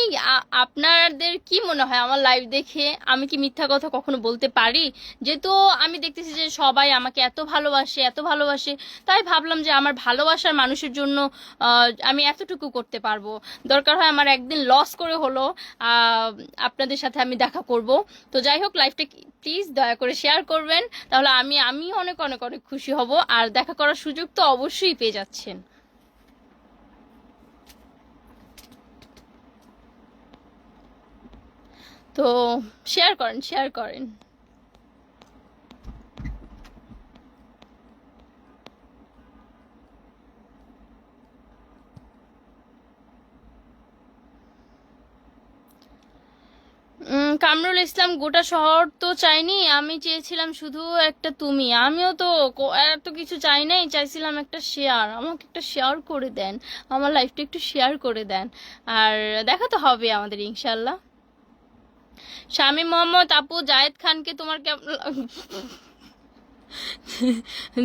আপনাদের কি মনে হয় আমার লাইভ দেখে আমি কি মিথ্যা কথা কখনো বলতে পারি? যেহেতু আমি দেখতেছি যে সবাই আমাকে এত ভালোবাসে, এত ভালোবাসে, তাই ভাবলাম যে আমার ভালোবাসার মানুষের জন্য আমি এতটুকু করতে পারবো। দরকার হয় আমার একদিন লস করে হলো আপনাদের সাথে আমি দেখা করব। তো যাই হোক, লাইভটা প্লিজ দয়া করে শেয়ার করবেন, তাহলে আমি অনেক অনেক অনেক খুশি হব। আর দেখা করার সুযোগ তো অবশ্যই পেয়ে যাচ্ছেন। তো শেয়ার করেন, শেয়ার করেন। কামরুল ইসলাম, গোটা শহর তো চাইনি, আমি চেয়েছিলাম শুধু একটা তুমি। আমিও তো এত কিছু চাই নাই, চাইছিলাম একটা শেয়ার, আমাকে একটা শেয়ার করে দেন, আমার লাইফটা একটু শেয়ার করে দেন। আর দেখা তো হবে আমাদের ইনশাল্লাহ। শামীম মোহাম্মদ আপু, জায়েদ খানকে তোমার কেমন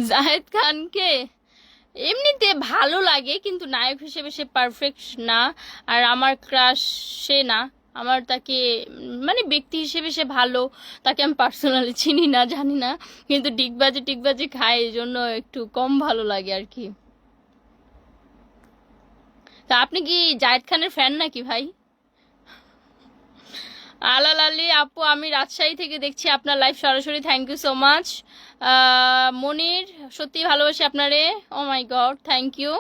জায়েদ খানকে এমনিতে ভালো লাগে, কিন্তু নায়ক হিসেবে সে পারফেক্ট না। আর আমার ক্রাশ সে না, আমার তাকে মানে ব্যক্তি হিসেবে সে ভালো, তাকে আমি পার্সোনালি চিনি না, জানি না, কিন্তু ডিগবাজি টিকবাজি খায়, এই জন্য একটু কম ভালো লাগে আর কি। তা আপনি কি জায়েদ খানের ফ্যান নাকি ভাই? আলাল আলী আপু, আমি রাজশাহী থেকে দেখছি আপনার লাইভ সরাসরি, থ্যাংক ইউ সো মাচ। মনির, সত্যি ভালোবাসি আপনারে, ও মাই গড, থ্যাংক ইউ।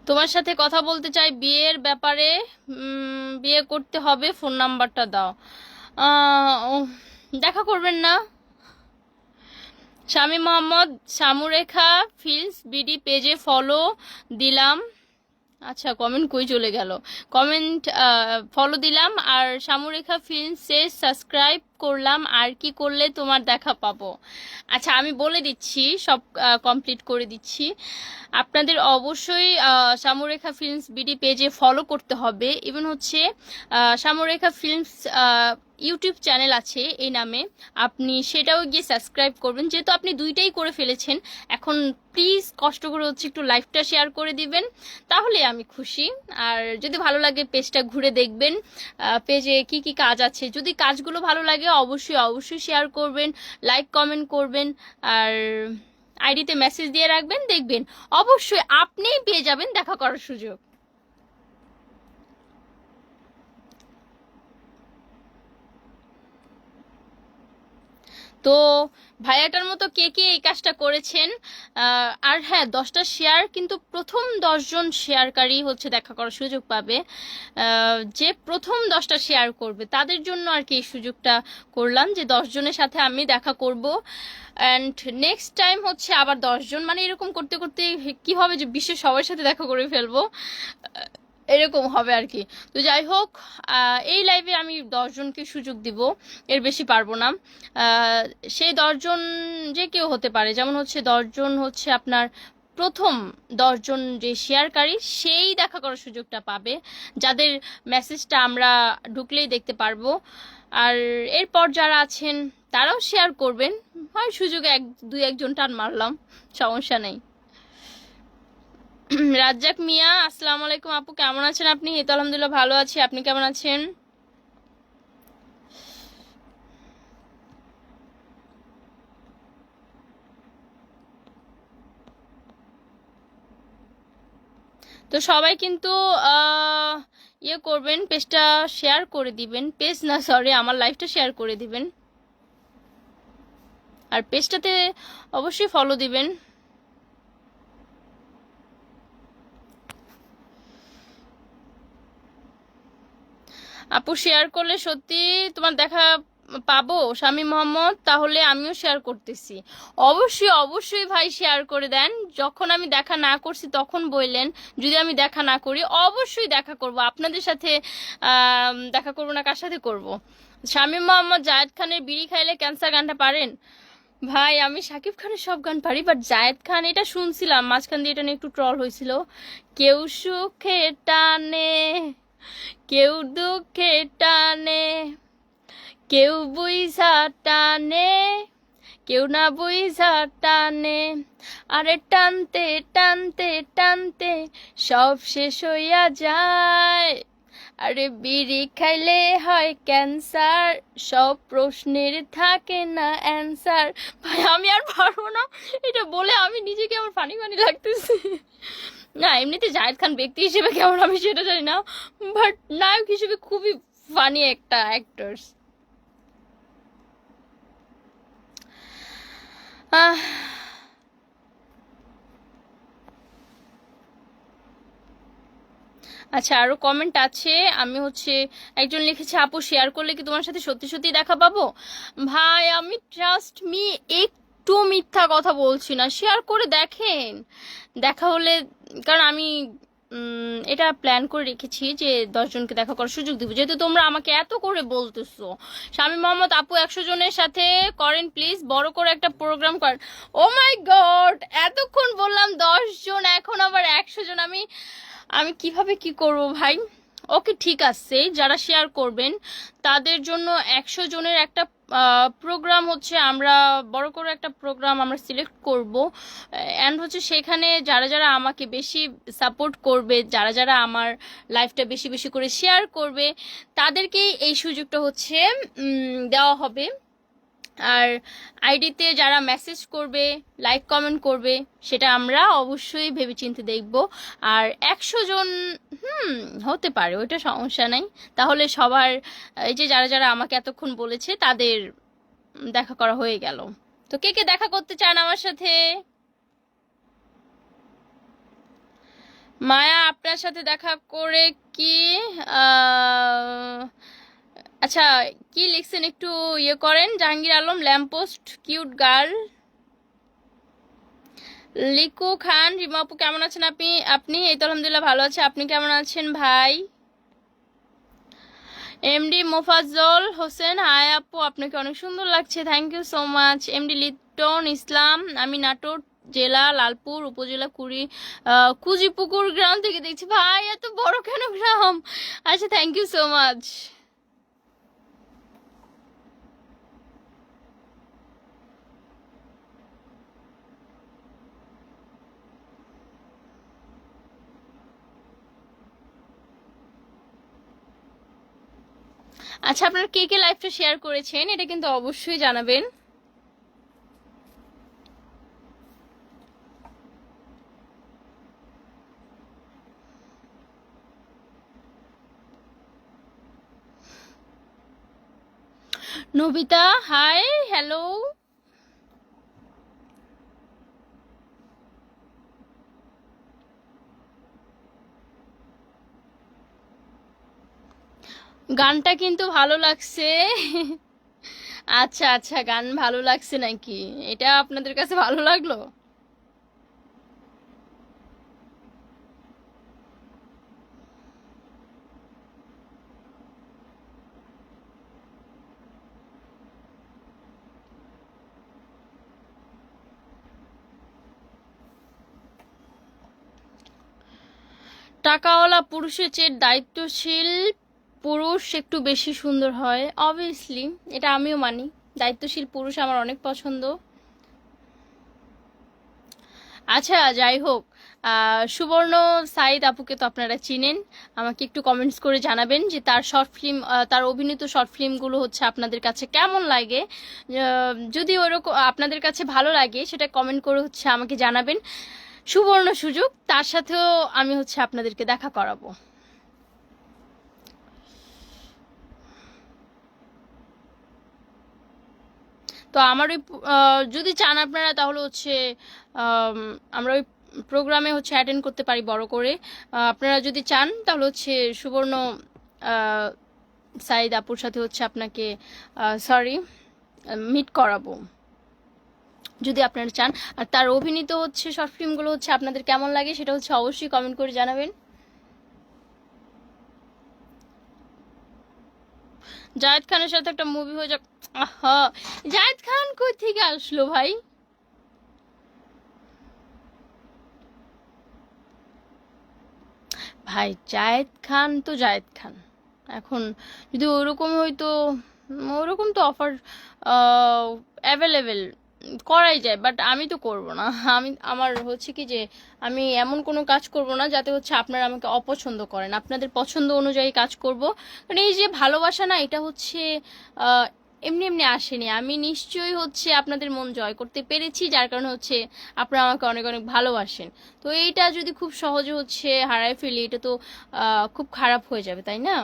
তোমার সাথে কথা বলতে চাই বিয়ের ব্যাপারে, বিয়ে করতে হবে, ফোন নাম্বারটা দাও। দেখা করবেন না? শামীম মোহাম্মদ, শামুরেখা ফিল্মস বিডি পেজে ফলো দিলাম। আচ্ছা, কমেন্ট কই চলে গেল? কমেন্ট ফলো দিলাম, আর শামুরেখা ফিল্মসে সাবস্ক্রাইব করলাম। আর কি করলে তোমার দেখা পাবো? আচ্ছা, আমি বলে দিচ্ছি, সব কমপ্লিট করে দিচ্ছি। আপনাদের অবশ্যই শামুরেখা ফিল্মস বিডি পেজে ফলো করতে হবে। ইভেন হচ্ছে শামুরেখা ফিল্মস ইউটিউব চ্যানেল আছে এই নামে, আপনি সেটাও গিয়ে সাবস্ক্রাইব করবেন। যেহেতু আপনি দুইটাই করে ফেলেছেন, এখন প্লিজ কষ্ট করে হচ্ছে একটু লাইভটা শেয়ার করে দিবেন, তাহলে আমি খুশি। আর যদি ভালো লাগে পেজটা ঘুরে দেখবেন, পেজে কি কি কাজ আছে, যদি কাজগুলো ভালো লাগে অবশ্যই অবশ্যই শেয়ার করবেন, লাইক কমেন্ট করবেন, আর আইডিতে মেসেজ দিয়ে রাখবেন, দেখবেন অবশ্যই আপনিই পেয়ে যাবেন দেখা করার সুযোগ। তো ভাইয়াটার মতো কে কে এই কাজটা করেছেন? আর হ্যাঁ, 10টা শেয়ার, কিন্তু প্রথম 10জন শেয়ারকারী হচ্ছে দেখা করার সুযোগ পাবে। যে প্রথম 10টা শেয়ার করবে তাদের জন্য আর কি এই সুযোগটা করলাম, যে 10জনের সাথে আমি দেখা করব। অ্যান্ড নেক্সট টাইম হচ্ছে আবার 10জন, মানে এরকম করতে করতে কি হবে যে বিশ্বের সবার সাথে দেখা করে ফেলবো। এরকম হবে আর কি। তো যাই হোক, এই লাইভে আমি 10 জনকে সুযোগ দিব, এর বেশি পারবো না। আহ, সেই 10 জন যে কেউ হতে পারে, যেমন হচ্ছে 10 জন হচ্ছে আপনার প্রথম 10 জন যে শেয়ারকারী সেই দেখা করার সুযোগটা পাবে, যাদের মেসেজটা আমরা ঢুকলেই দেখতে পারবো। আর এরপর যারা আছেন তারাও শেয়ার করবেন, হয় সুযোগে দুই একজন টান মারলাম, সমস্যা নেই। রাজ্জাক মিয়া, আসসালামু আলাইকুম আপু, কেমন আছেন আপনি? এই তো আলহামদুলিল্লাহ ভালো আছি, আপনি কেমন আছেন? তো সবাই কিন্তু ইয়ে করবেন, পেজটা শেয়ার করে দিবেন, পেজ না সরি আমার লাইভটা শেয়ার করে দিবেন, আর পেজটাতে অবশ্যই ফলো দিবেন। আপু শেয়ার করলে সত্যি তোমার দেখা পাবো শামীম মোহাম্মদ, তাহলে আমিও শেয়ার করতেছি। অবশ্যই অবশ্যই ভাই শেয়ার করে দেন, যখন আমি দেখা না করছি তখন বললেন, যদি আমি দেখা না করি অবশ্যই দেখা করব আপনাদের সাথে। দেখা করব না কার সাথে করব? শামীম মোহাম্মদ, জায়েদ খানের বিড়ি খাইলে ক্যান্সার গানটা পারেন? ভাই আমি শাকিব খানের সব গান পারি, বাট জায়েদ খান এটা শুনছিলাম মাঝখান দিয়ে, এটা নিয়ে একটু ট্রল হয়েছিল। কেউ সুখে টানে, কেউ দুঃখে টানে, কেউ বুইঝা টানে, কেউ না বুইঝা টানে, আরে টানতে টানতে টানতে সব শেষ হইয়া যায়, আরে বিড়ি খাইলে হয় ক্যান্সার, সব প্রশ্নের থাকে না অ্যান্সার। ভাই আমি আর পারবো না, এটা বলে আমি নিজেকে আমার ফানি ফানি লাগতেছে। না এমনিতে জায়েদ খান ব্যক্তি হিসেবে কেমন আমি সেটা জানি না, বাট নায়ক হিসেবে খুবই ফানি একটা অ্যাক্টর। আচ্ছা আরো কমেন্ট আছে, আমি হচ্ছে একজন লিখেছে আপু শেয়ার করলে কি তোমার সাথে সত্যি সত্যি দেখা পাবো? ভাই আমি ট্রাস্ট মি একটু মিথ্যা কথা বলছি না, শেয়ার করে দেখেন, দেখা হলে, কারণ আমি এটা প্ল্যান করে রেখেছি যে 10 জনকে দেখা করার সুযোগ দিব, যেহেতু তোমরা আমাকে এত করে বলতেছো। শামীম মোহাম্মদ আপু 100 জনের সাথে করেন প্লিজ, বড় করে একটা প্রোগ্রাম করেন। ও মাই গড, এতক্ষণ বললাম 10 জন, এখন আবার 100 জন, আমি আমি কিভাবে কি করব ভাই? ওকে ঠিক আছে, যারা শেয়ার করবেন তাদের জন্য 100 জনের একটা প্রোগ্রাম হচ্ছে, আমরা বড় করে একটা প্রোগ্রাম আমরা সিলেক্ট করব, অ্যান্ড হচ্ছে সেখানে যারা যারা আমাকে বেশি সাপোর্ট করবে, যারা যারা আমার লাইফটা বেশি বেশি করে শেয়ার করবে, তাদেরকেই এই সুযোগটা হচ্ছে দেওয়া হবে। আর আইডিতে যারা মেসেজ করবে, লাইক কমেন্ট করবে, সেটা আমরা অবশ্যই ভেবেচিন্তে দেখব। আর 100 জন হতে পারে, ওইটা সমস্যা নাই। তাহলে সবার, এই যে যারা যারা আমাকে এতক্ষণ বলেছে তাদের দেখা করা হয়ে গেল। তো কে কে দেখা করতে চান আমার সাথে? মায়া আপনার সাথে দেখা করে কি আচ্ছা কি লিখছেন একটু ইয়ে করেন। Jahangir Alam, lamppost, cute girl. Liku Khan, Rima আপু কেমন আছেন আপনি? আপনি এই তো আলহামদুলিল্লাহ ভালো আছে, আপনি কেমন আছেন ভাই? এমডি মোফাজ্জল হোসেন, হাই আপু, আপনাকে অনেক সুন্দর লাগছে, thank you so much. MD Liton Islam, আমি নাটোর জেলা লালপুর উপজেলা কুজিপুকুর গ্রাম থেকে দেখছি। ভাই এত বড় কেন গ্রাম? আচ্ছা থ্যাংক ইউ সো মাচ। আচ্ছা আপনারা কে কে লাইভটা শেয়ার করেছেন এটা কিন্তু অবশ্যই জানাবেন। Nabita hi, hello. গানটা কিন্তু ভালো লাগছে। আচ্ছা আচ্ছা, গান ভালো লাগছে নাকি? এটা আপনাদের কাছে ভালো লাগলো? টাকাওয়ালা পুরুষের চেয়ে দায়িত্বশীল পুরুষ একটু বেশি সুন্দর হয়, অবভিয়াসলি এটা আমিও মানি। দায়িত্বশীল পুরুষ আমার অনেক পছন্দ। আচ্ছা যাই হোক, সুবর্ণ সাইদ আপুকে তো আপনারা চিনেন। আমাকে একটু কমেন্টস করে জানাবেন যে তার শর্ট ফিল্ম, তার অভিনীত শর্ট ফিল্মগুলো হচ্ছে আপনাদের কাছে কেমন লাগে। যদি ওরকম আপনাদের কাছে ভালো লাগে সেটা কমেন্ট করে হচ্ছে আমাকে জানাবেন। সুবর্ণ সুযোগ, তার সাথেও আমি হচ্ছে আপনাদেরকে দেখা করাবো। তো আমার ওই যদি চান আপনারা তাহলে হচ্ছে আমরা ওই প্রোগ্রামে হচ্ছে অ্যাটেন্ড করতে পারি বড় করে। আপনারা যদি চান তাহলে হচ্ছে সুবর্ণ সাইদ আপুর সাথে হচ্ছে আপনাকে মিট করাবো যদি আপনারা চান। আর তার অভিনীত হচ্ছে শর্ট ফিল্মগুলো হচ্ছে আপনাদের কেমন লাগে সেটা হচ্ছে অবশ্যই কমেন্ট করে জানাবেন। জায়েদ খানের সাথে একটা মুভি হয়ে যাক। আহা, জায়েদ খান কই থেকে আসলো ভাই? ভাই জায়েদ খান তো জায়েদ খান, এখন যদি ওরকম হইতো, ওরকম তো অফার অ্যাভেলেবেল করাই যায়, বাট আমি তো করব না। আমার হচ্ছে কি যে আমি এমন কোনো কাজ করব না যাতে হচ্ছে আপনারা আমাকে অপছন্দ করেন। আপনাদের পছন্দ অনুযায়ী কাজ করব, কারণ এই যে ভালোবাসা না, এটা হচ্ছে এমনি এমনি আসেনি। আমি নিশ্চয়ই হচ্ছে আপনাদের মন জয় করতে পেরেছি, যার কারণে হচ্ছে আপনারা আমাকে অনেক অনেক ভালোবাসেন। তো এইটা যদি খুব সহজে হচ্ছে হারায় ফেলি, এটা তো খুব খারাপ হয়ে যাবে, তাই না?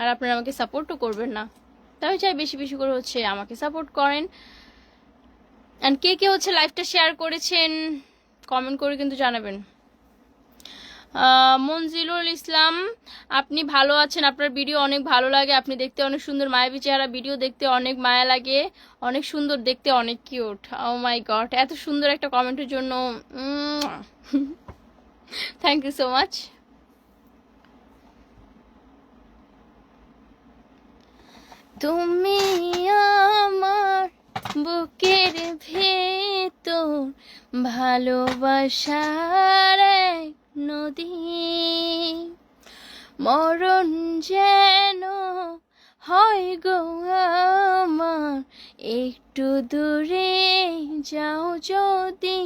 আর আপনারা আমাকে সাপোর্টও করবেন না। তাই চাই বেশি বেশি করে হচ্ছে আমাকে সাপোর্ট করেন। অ্যান্ড কে কে হচ্ছে লাইভটা শেয়ার করেছেন কমেন্ট করে কিন্তু জানাবেন। মনজিলুল ইসলাম, আপনি ভালো আছেন? আপনার ভিডিও অনেক ভালো লাগে, আপনি দেখতে অনেক সুন্দর, মায়াবী চেহারা, ভিডিও দেখতে অনেক মায়া লাগে, অনেক সুন্দর দেখতে, অনেক কিউট। ও মাই গড, এত সুন্দর একটা কমেন্টের জন্য থ্যাংক ইউ সো মাচ। তুমি আমার বুকের ভেতর ভালোবাসার এক নদী, মরণ যেন হয় গো আমার, একটু দূরে যাও যদি।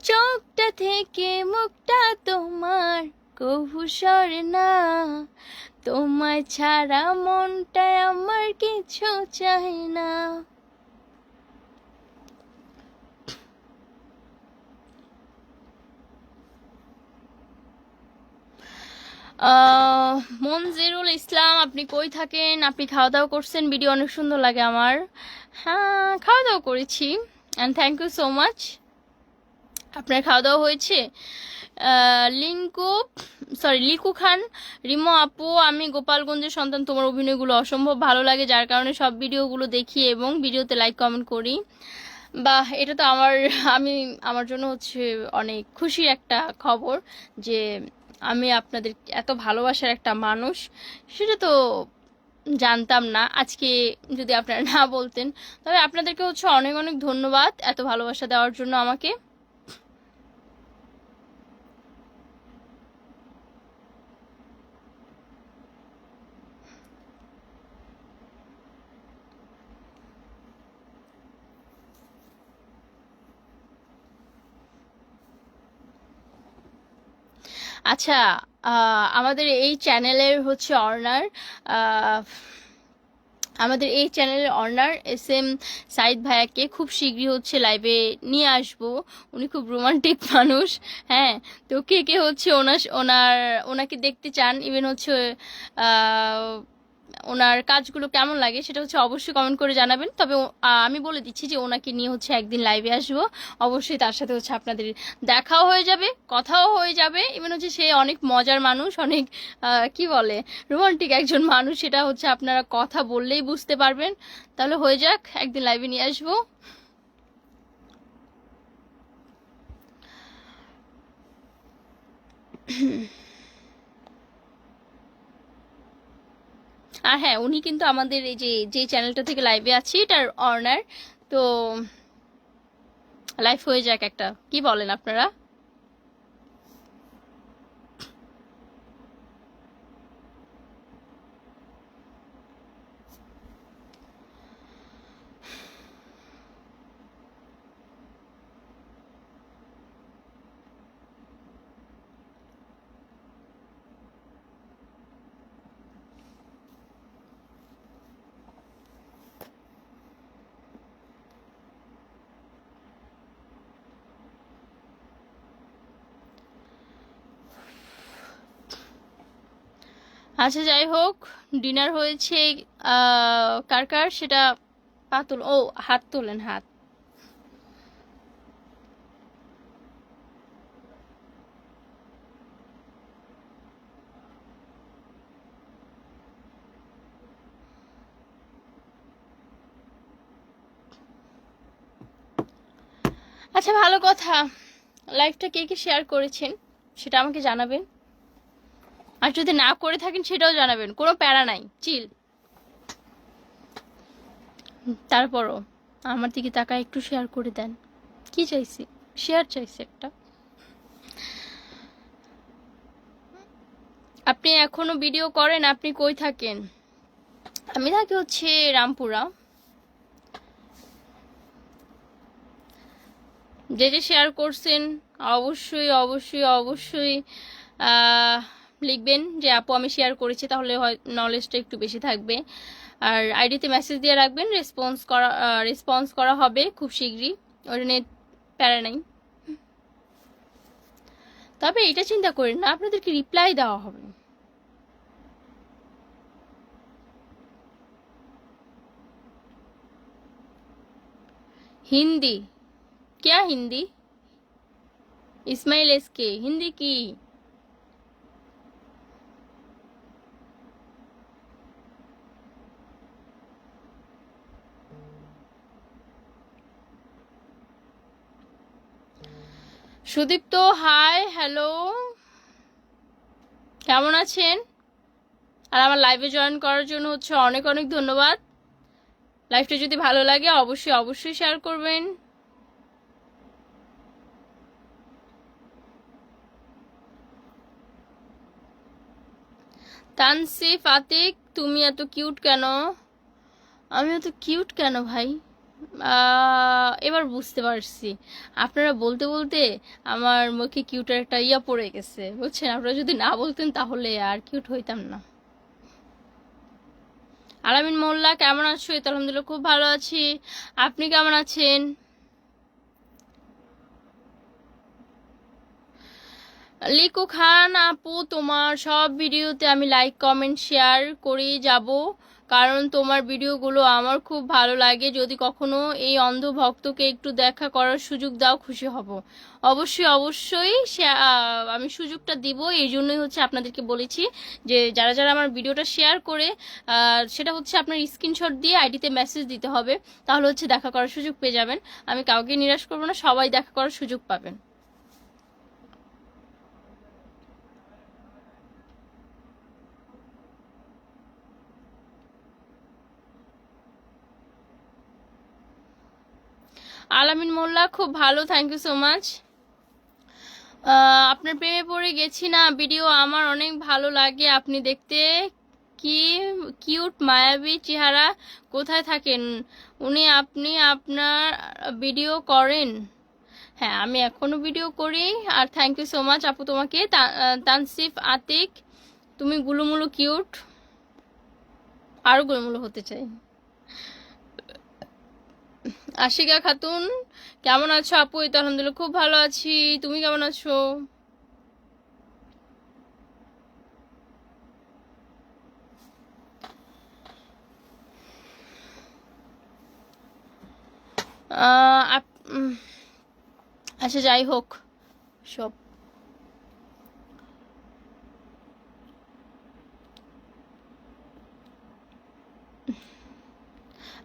চোখটা থেকে মুখটা তোমার কভু সরে না, তোমায় ছাড়া মনটায় আমার কিছু চাই না। মনজিরুল ইসলাম, আপনি কই থাকেন? আপনি খাওয়া দাওয়া করছেন? ভিডিও অনেক সুন্দর লাগে আমার। হ্যাঁ, খাওয়া দাওয়া করেছি, and thank you so much. আপনার খাওয়া দাওয়া হয়েছে? লিকু খান, রিমো আপু, আমি গোপালগঞ্জের সন্তান, তোমার অভিনয়গুলো অসম্ভব ভালো লাগে, যার কারণে সব ভিডিওগুলো দেখি এবং ভিডিওতে লাইক কমেন্ট করি। বাহ, এটা তো আমার জন্য হচ্ছে অনেক খুশির একটা খবর যে আমি আপনাদের এত ভালোবাসার একটা মানুষ, সেটা তো জানতাম না। আজকে যদি আপনারা না বলতেন, তবে আপনাদেরকে হচ্ছে অনেক অনেক ধন্যবাদ এত ভালোবাসা দেওয়ার জন্য আমাকে। আচ্ছা, আমাদের এই চ্যানেলের হচ্ছে অর্নার, আমাদের এই চ্যানেলের অর্নার SM সাইদ ভাইয়াকে খুব শীঘ্রই হচ্ছে লাইভে নিয়ে আসবো। উনি খুব রোমান্টিক মানুষ। হ্যাঁ, তো কে কে হচ্ছে ওনাকে দেখতে চান, ইভেন হচ্ছে ওনার কাজগুলো কেমন লাগে সেটা হচ্ছে অবশ্যই কমেন্ট করে জানাবেন। তবে আমি বলে দিচ্ছি যে ওনাকে নিয়ে হচ্ছে একদিন লাইভে আসবো, অবশ্যই তার সাথে হচ্ছে আপনাদের দেখাও হয়ে যাবে, কথাও হয়ে যাবে। ইভেন হচ্ছে সে অনেক মজার মানুষ, অনেক কি বলে রোমান্টিক একজন মানুষ, সেটা হচ্ছে আপনারা কথা বললেই বুঝতে পারবেন। তাহলে হয়ে যাক, একদিন লাইভে নিয়ে আসবো। আর হ্যাঁ, উনি কিন্তু আমাদের এই যে চ্যানেলটা থেকে লাইভে আছি এটার অর্নার। তো লাইভ হয়ে যাক একটা, কি বলেন আপনারা? আচ্ছা যাই হোক, ডিনার হয়েছে কার কার সেটা পা তুল, ও হাত তোলেন, হাত। আচ্ছা ভালো কথা, লাইভটা কে কে শেয়ার করেছেন সেটা আমাকে জানাবেন, আর যদি না করে থাকেন সেটাও জানাবেন, কোনো প্যারা নাই, চিল। তারপরও আমার দিকে তাকায় একটু শেয়ার করে দেন, কি চাইছি, শেয়ার চাইছি একটা। আপনি এখনো ভিডিও করেন? আপনি কই থাকেন? আমি থাকি হচ্ছে রামপুরা। যে যে শেয়ার করছেন অবশ্যই অবশ্যই অবশ্যই লিখবেন যে আপু আমি শেয়ার করেছি, তাহলে হয় নলেজটা একটু বেশি থাকবে। আর আইডিতে মেসেজ দিয়ে রাখবেন, রেসপন্স করা হবে খুব শীঘ্রই, ওটা নিয়ে প্যারা নাই। তবে এটা চিন্তা করেন না, আপনাদেরকে রিপ্লাই দেওয়া হবে। হিন্দি? क्या हिंदी? इस्माइल एसके हिंदी की? সুদীপ্ত হাই, হ্যালো, কেমন আছেন? আর আমার লাইভে জয়েন করার জন্য হচ্ছে অনেক অনেক ধন্যবাদ। লাইভটা যদি ভালো লাগে অবশ্যই অবশ্যই শেয়ার করবেন। তানসিফ আতিক, তুমি এত কিউট কেন? আমি এত কিউট কেন ভাই? এবার বুঝতে পারছি, আপনারা বলতে বলতে আমার মুখে কিউটের একটা ইয়া পড়ে গেছে, বুঝছেন? আপনারা যদি না বলতেন তাহলে আর কিউট হইতাম না। আলামিন মোল্লা, কেমন আছো? এই তো আলহামদুলিল্লাহ খুব ভালো আছি, আপনি কেমন আছেন? লিকু খান আপু, তোমার সব ভিডিওতে আমি লাইক কমেন্ট শেয়ার করেই যাব, কারণ তোমার ভিডিওগুলো আমার খুব ভালো লাগে। যদি কখনো এই অন্ধ ভক্তকে একটু দেখা করার সুযোগ দাও, খুশি হব। অবশ্যই অবশ্যই আমি সুযোগটা দিব, এই জন্যই হচ্ছে আপনাদেরকে বলেছি যে যারা যারা আমার ভিডিওটা শেয়ার করে সেটা হচ্ছে আপনার স্ক্রিনশট দিয়ে আইডিতে মেসেজ দিতে হবে, তাহলে হচ্ছে দেখা করার সুযোগ পেয়ে যাবেন। আমি কাউকে নিরাশ করবো না, সবাই দেখা করার সুযোগ পাবেন। আলামিন মোল্লা, খুব ভালো, থ্যাংক ইউ সো মাচ। আপনার প্রেমে পড়ে গেছি না ভিডিও আমার অনেক ভালো লাগে, আপনি দেখতে কি কিউট মায়াবী চেহারা, কোথায় থাকেন উনি? আপনি আপনার ভিডিও করেন? হ্যাঁ আমি এখনো ভিডিও করি। আর থ্যাংক ইউ সো মাচ আপু তোমাকে। তানসিফ আতিক, তুমি গুলুমুলু কিউট, আরো গুলুমুলু হতে চাই। আশিকা খাতুন, কেমন আছো আপু? এই তো আলহামদুলিল্লাহ খুব ভালো আছি, তুমি কেমন আছো? আচ্ছা যাই হোক সব,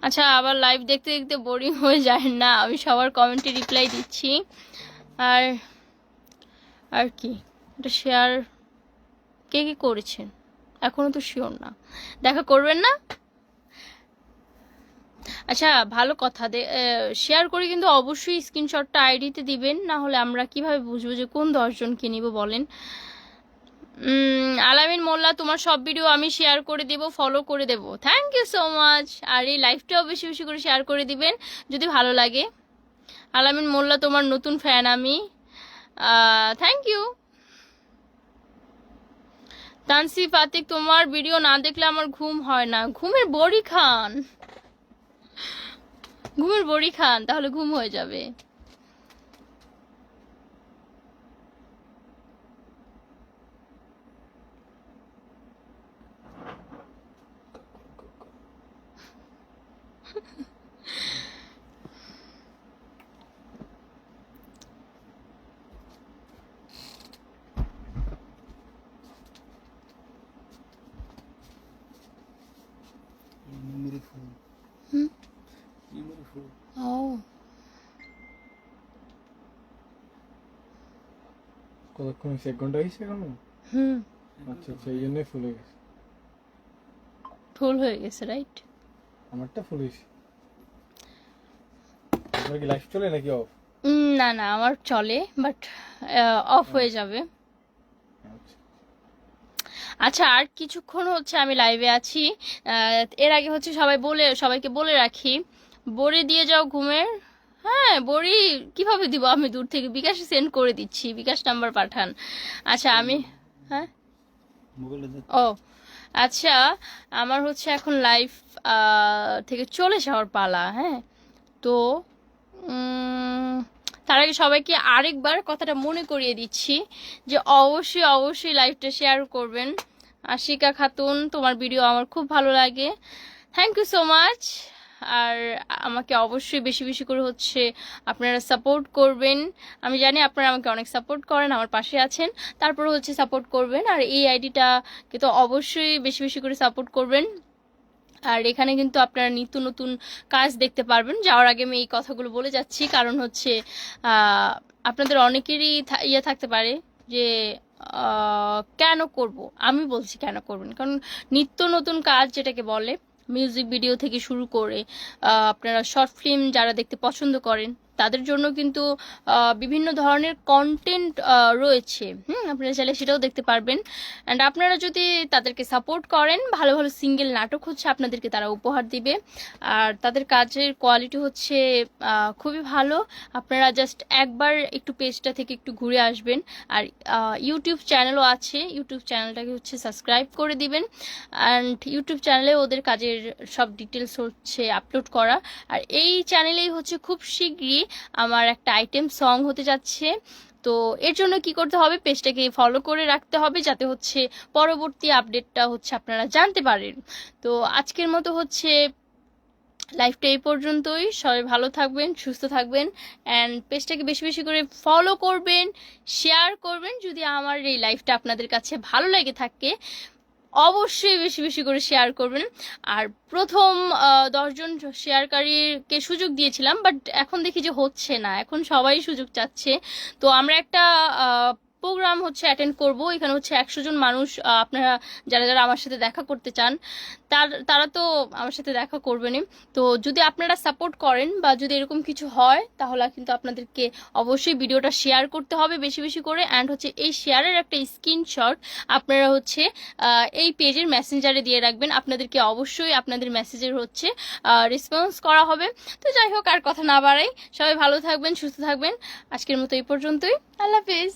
আচ্ছা আবার লাইভ দেখতে দেখতে বোরিং হয়ে যায় না? আমি সবার কমেন্টে রিপ্লাই দিচ্ছি। আর আর কি, এটা শেয়ার কে কে করেছেন এখনো তো শিওর না, দেখা করবেন না? আচ্ছা ভালো কথা, শেয়ার করে কিন্তু অবশ্যই স্ক্রিনশটটা আইডিতে দিবেন, না হলে আমরা কিভাবে বুঝবো যে কোন 10 জনকে নিব বলেন? আলামিন মোল্লা, তোমার সব ভিডিও আমি শেয়ার করে দেব, ফলো করে দেব, থ্যাংক ইউ সো মাচ। আর এই লাইভটাও বেশি বেশি করে শেয়ার করে দিবেন যদি ভালো লাগে। আলামিন মোল্লা, তোমার নতুন ফ্যান আমি, থ্যাংক ইউ। তানসিফ আতিক, তোমার ভিডিও না দেখলে আমার ঘুম হয় না। ঘুমের বড়ি খান, ঘুমের বড়ি খান, তাহলে ঘুম হয়ে যাবে। কতক্ষণ হয়েছে? 1 ঘন্টা হয়েছে এখনো? হুম, আচ্ছা আচ্ছা, এই জন্যই ফুল হয়ে গেছে। ফুল হয়ে গেছে, রাইট? আমারটা ফুল হয়েছে। আপনার কি লাইভ চলে নাকি অফ? না না, আমার চলে, বাট অফ হয়ে যাবে। আচ্ছা আচ্ছা, আর কিছুক্ষণ হচ্ছে আমি লাইভে আছি। এর আগে হচ্ছে সবাইকে বলে রাখি, বড়ি দিয়ে যাও ঘুমের। হ্যাঁ, বড়ি কিভাবে দিব আমি দূর থেকে? বিকাশে সেন্ড করে দিচ্ছি, বিকাশ নাম্বার পাঠান। আচ্ছা আমি, হ্যাঁ, ও আচ্ছা, আমার হচ্ছে এখন লাইভ থেকে চলে যাওয়ার পালা। হ্যাঁ, তো তার আগে সবাইকে আরেকবার কথাটা মনে করিয়ে দিচ্ছি যে অবশ্যই অবশ্যই লাইভটা শেয়ার করবেন। আশিকা খাতুন, তোমার ভিডিও আমার খুব ভালো লাগে, থ্যাংক ইউ সো মাচ। আর আমাকে অবশ্যই বেশি বেশি করে হচ্ছে আপনারা সাপোর্ট করবেন। আমি জানি আপনারা আমাকে অনেক সাপোর্ট করেন, আমার পাশে আছেন, তারপরে হচ্ছে সাপোর্ট করবেন। আর এই আইডিটাকে তো অবশ্যই বেশি বেশি করে সাপোর্ট করবেন। আর এখানে কিন্তু আপনারা নিত্য নতুন কাজ দেখতে পারবেন। যাওয়ার আগে আমি এই কথাগুলো বলে যাচ্ছি, কারণ হচ্ছে আপনাদের অনেকেরই ইয়ে থাকতে পারে যে কেন করব। আমি বলছি কেন করবেন, কারণ নিত্য নতুন কাজ যেটাকে বলে, মিউজিক ভিডিও থেকে শুরু করে আপনারা শর্ট ফিল্ম যারা দেখতে পছন্দ করেন তাদের জন্য কিন্তু বিভিন্ন ধরনের কন্টেন্ট রয়েছে। আপনারা চাইলে সেটাও দেখতে পারবেন। অ্যান্ড আপনারা যদি তাদেরকে সাপোর্ট করেন, ভালো ভালো সিঙ্গেল নাটক হচ্ছে আপনাদেরকে তারা উপহার দিবে। আর তাদের কাজের কোয়ালিটি হচ্ছে খুবই ভালো। আপনারা জাস্ট একবার একটু পেজটা থেকে একটু ঘুরে আসবেন। আর ইউটিউব চ্যানেলও আছে, ইউটিউব চ্যানেলটাকে হচ্ছে সাবস্ক্রাইব করে দিবেন। অ্যান্ড ইউটিউব চ্যানেলে ওদের কাজের সব ডিটেলস হচ্ছে আপলোড করা। আর এই চ্যানেলেই হচ্ছে খুব শীঘ্রই আমার একটা আইটেম সং হতে যাচ্ছে। তো এর জন্য কি করতে হবে, পেজটাকে ফলো করে রাখতে হবে, যাতে হচ্ছে পরবর্তী আপডেটটা হচ্ছে আপনারা জানতে পারেন। তো আজকের মতো হচ্ছে লাইভটা এই পর্যন্তই। সবাই ভালো থাকবেন, সুস্থ থাকবেন, অ্যান্ড পেজটাকে বেশি বেশি করে ফলো করবেন, শেয়ার করবেন। যদি আমার এই লাইভটা আপনাদের কাছে ভালো লেগে থাকে, অবশ্যই বেশি বেশি করে শেয়ার করবেন। আর প্রথম 10 জন শেয়ারকারীকে সুযোগ দিয়েছিলাম, বাট এখন দেখি যে হচ্ছে না, এখন সবাই সুযোগ চাচ্ছে। তো আমরা একটা প্রোগ্রাম হচ্ছে অ্যাটেন্ড করব। এখানে হচ্ছে 100 জন মানুষ, আপনারা যারা যারা আমার সাথে দেখা করতে চান তারা তো আমার সাথে দেখা করবেনই। তো যদি আপনারা সাপোর্ট করেন বা যদি এরকম কিছু হয়, তাহলে কিন্তু আপনাদেরকে অবশ্যই ভিডিওটা শেয়ার করতে হবে বেশি বেশি করে। অ্যান্ড হচ্ছে এই শেয়ারের একটা স্ক্রিনশট আপনারা হচ্ছে এই পেজের মেসেঞ্জারে দিয়ে রাখবেন। আপনাদেরকে অবশ্যই আপনাদের মেসেজের হচ্ছে রেসপন্স করা হবে। তো যাই হোক, আর কথা না বাড়াই, সবাই ভালো থাকবেন, সুস্থ থাকবেন। আজকের মতো এই পর্যন্তই। আল্লাহ হাফেজ।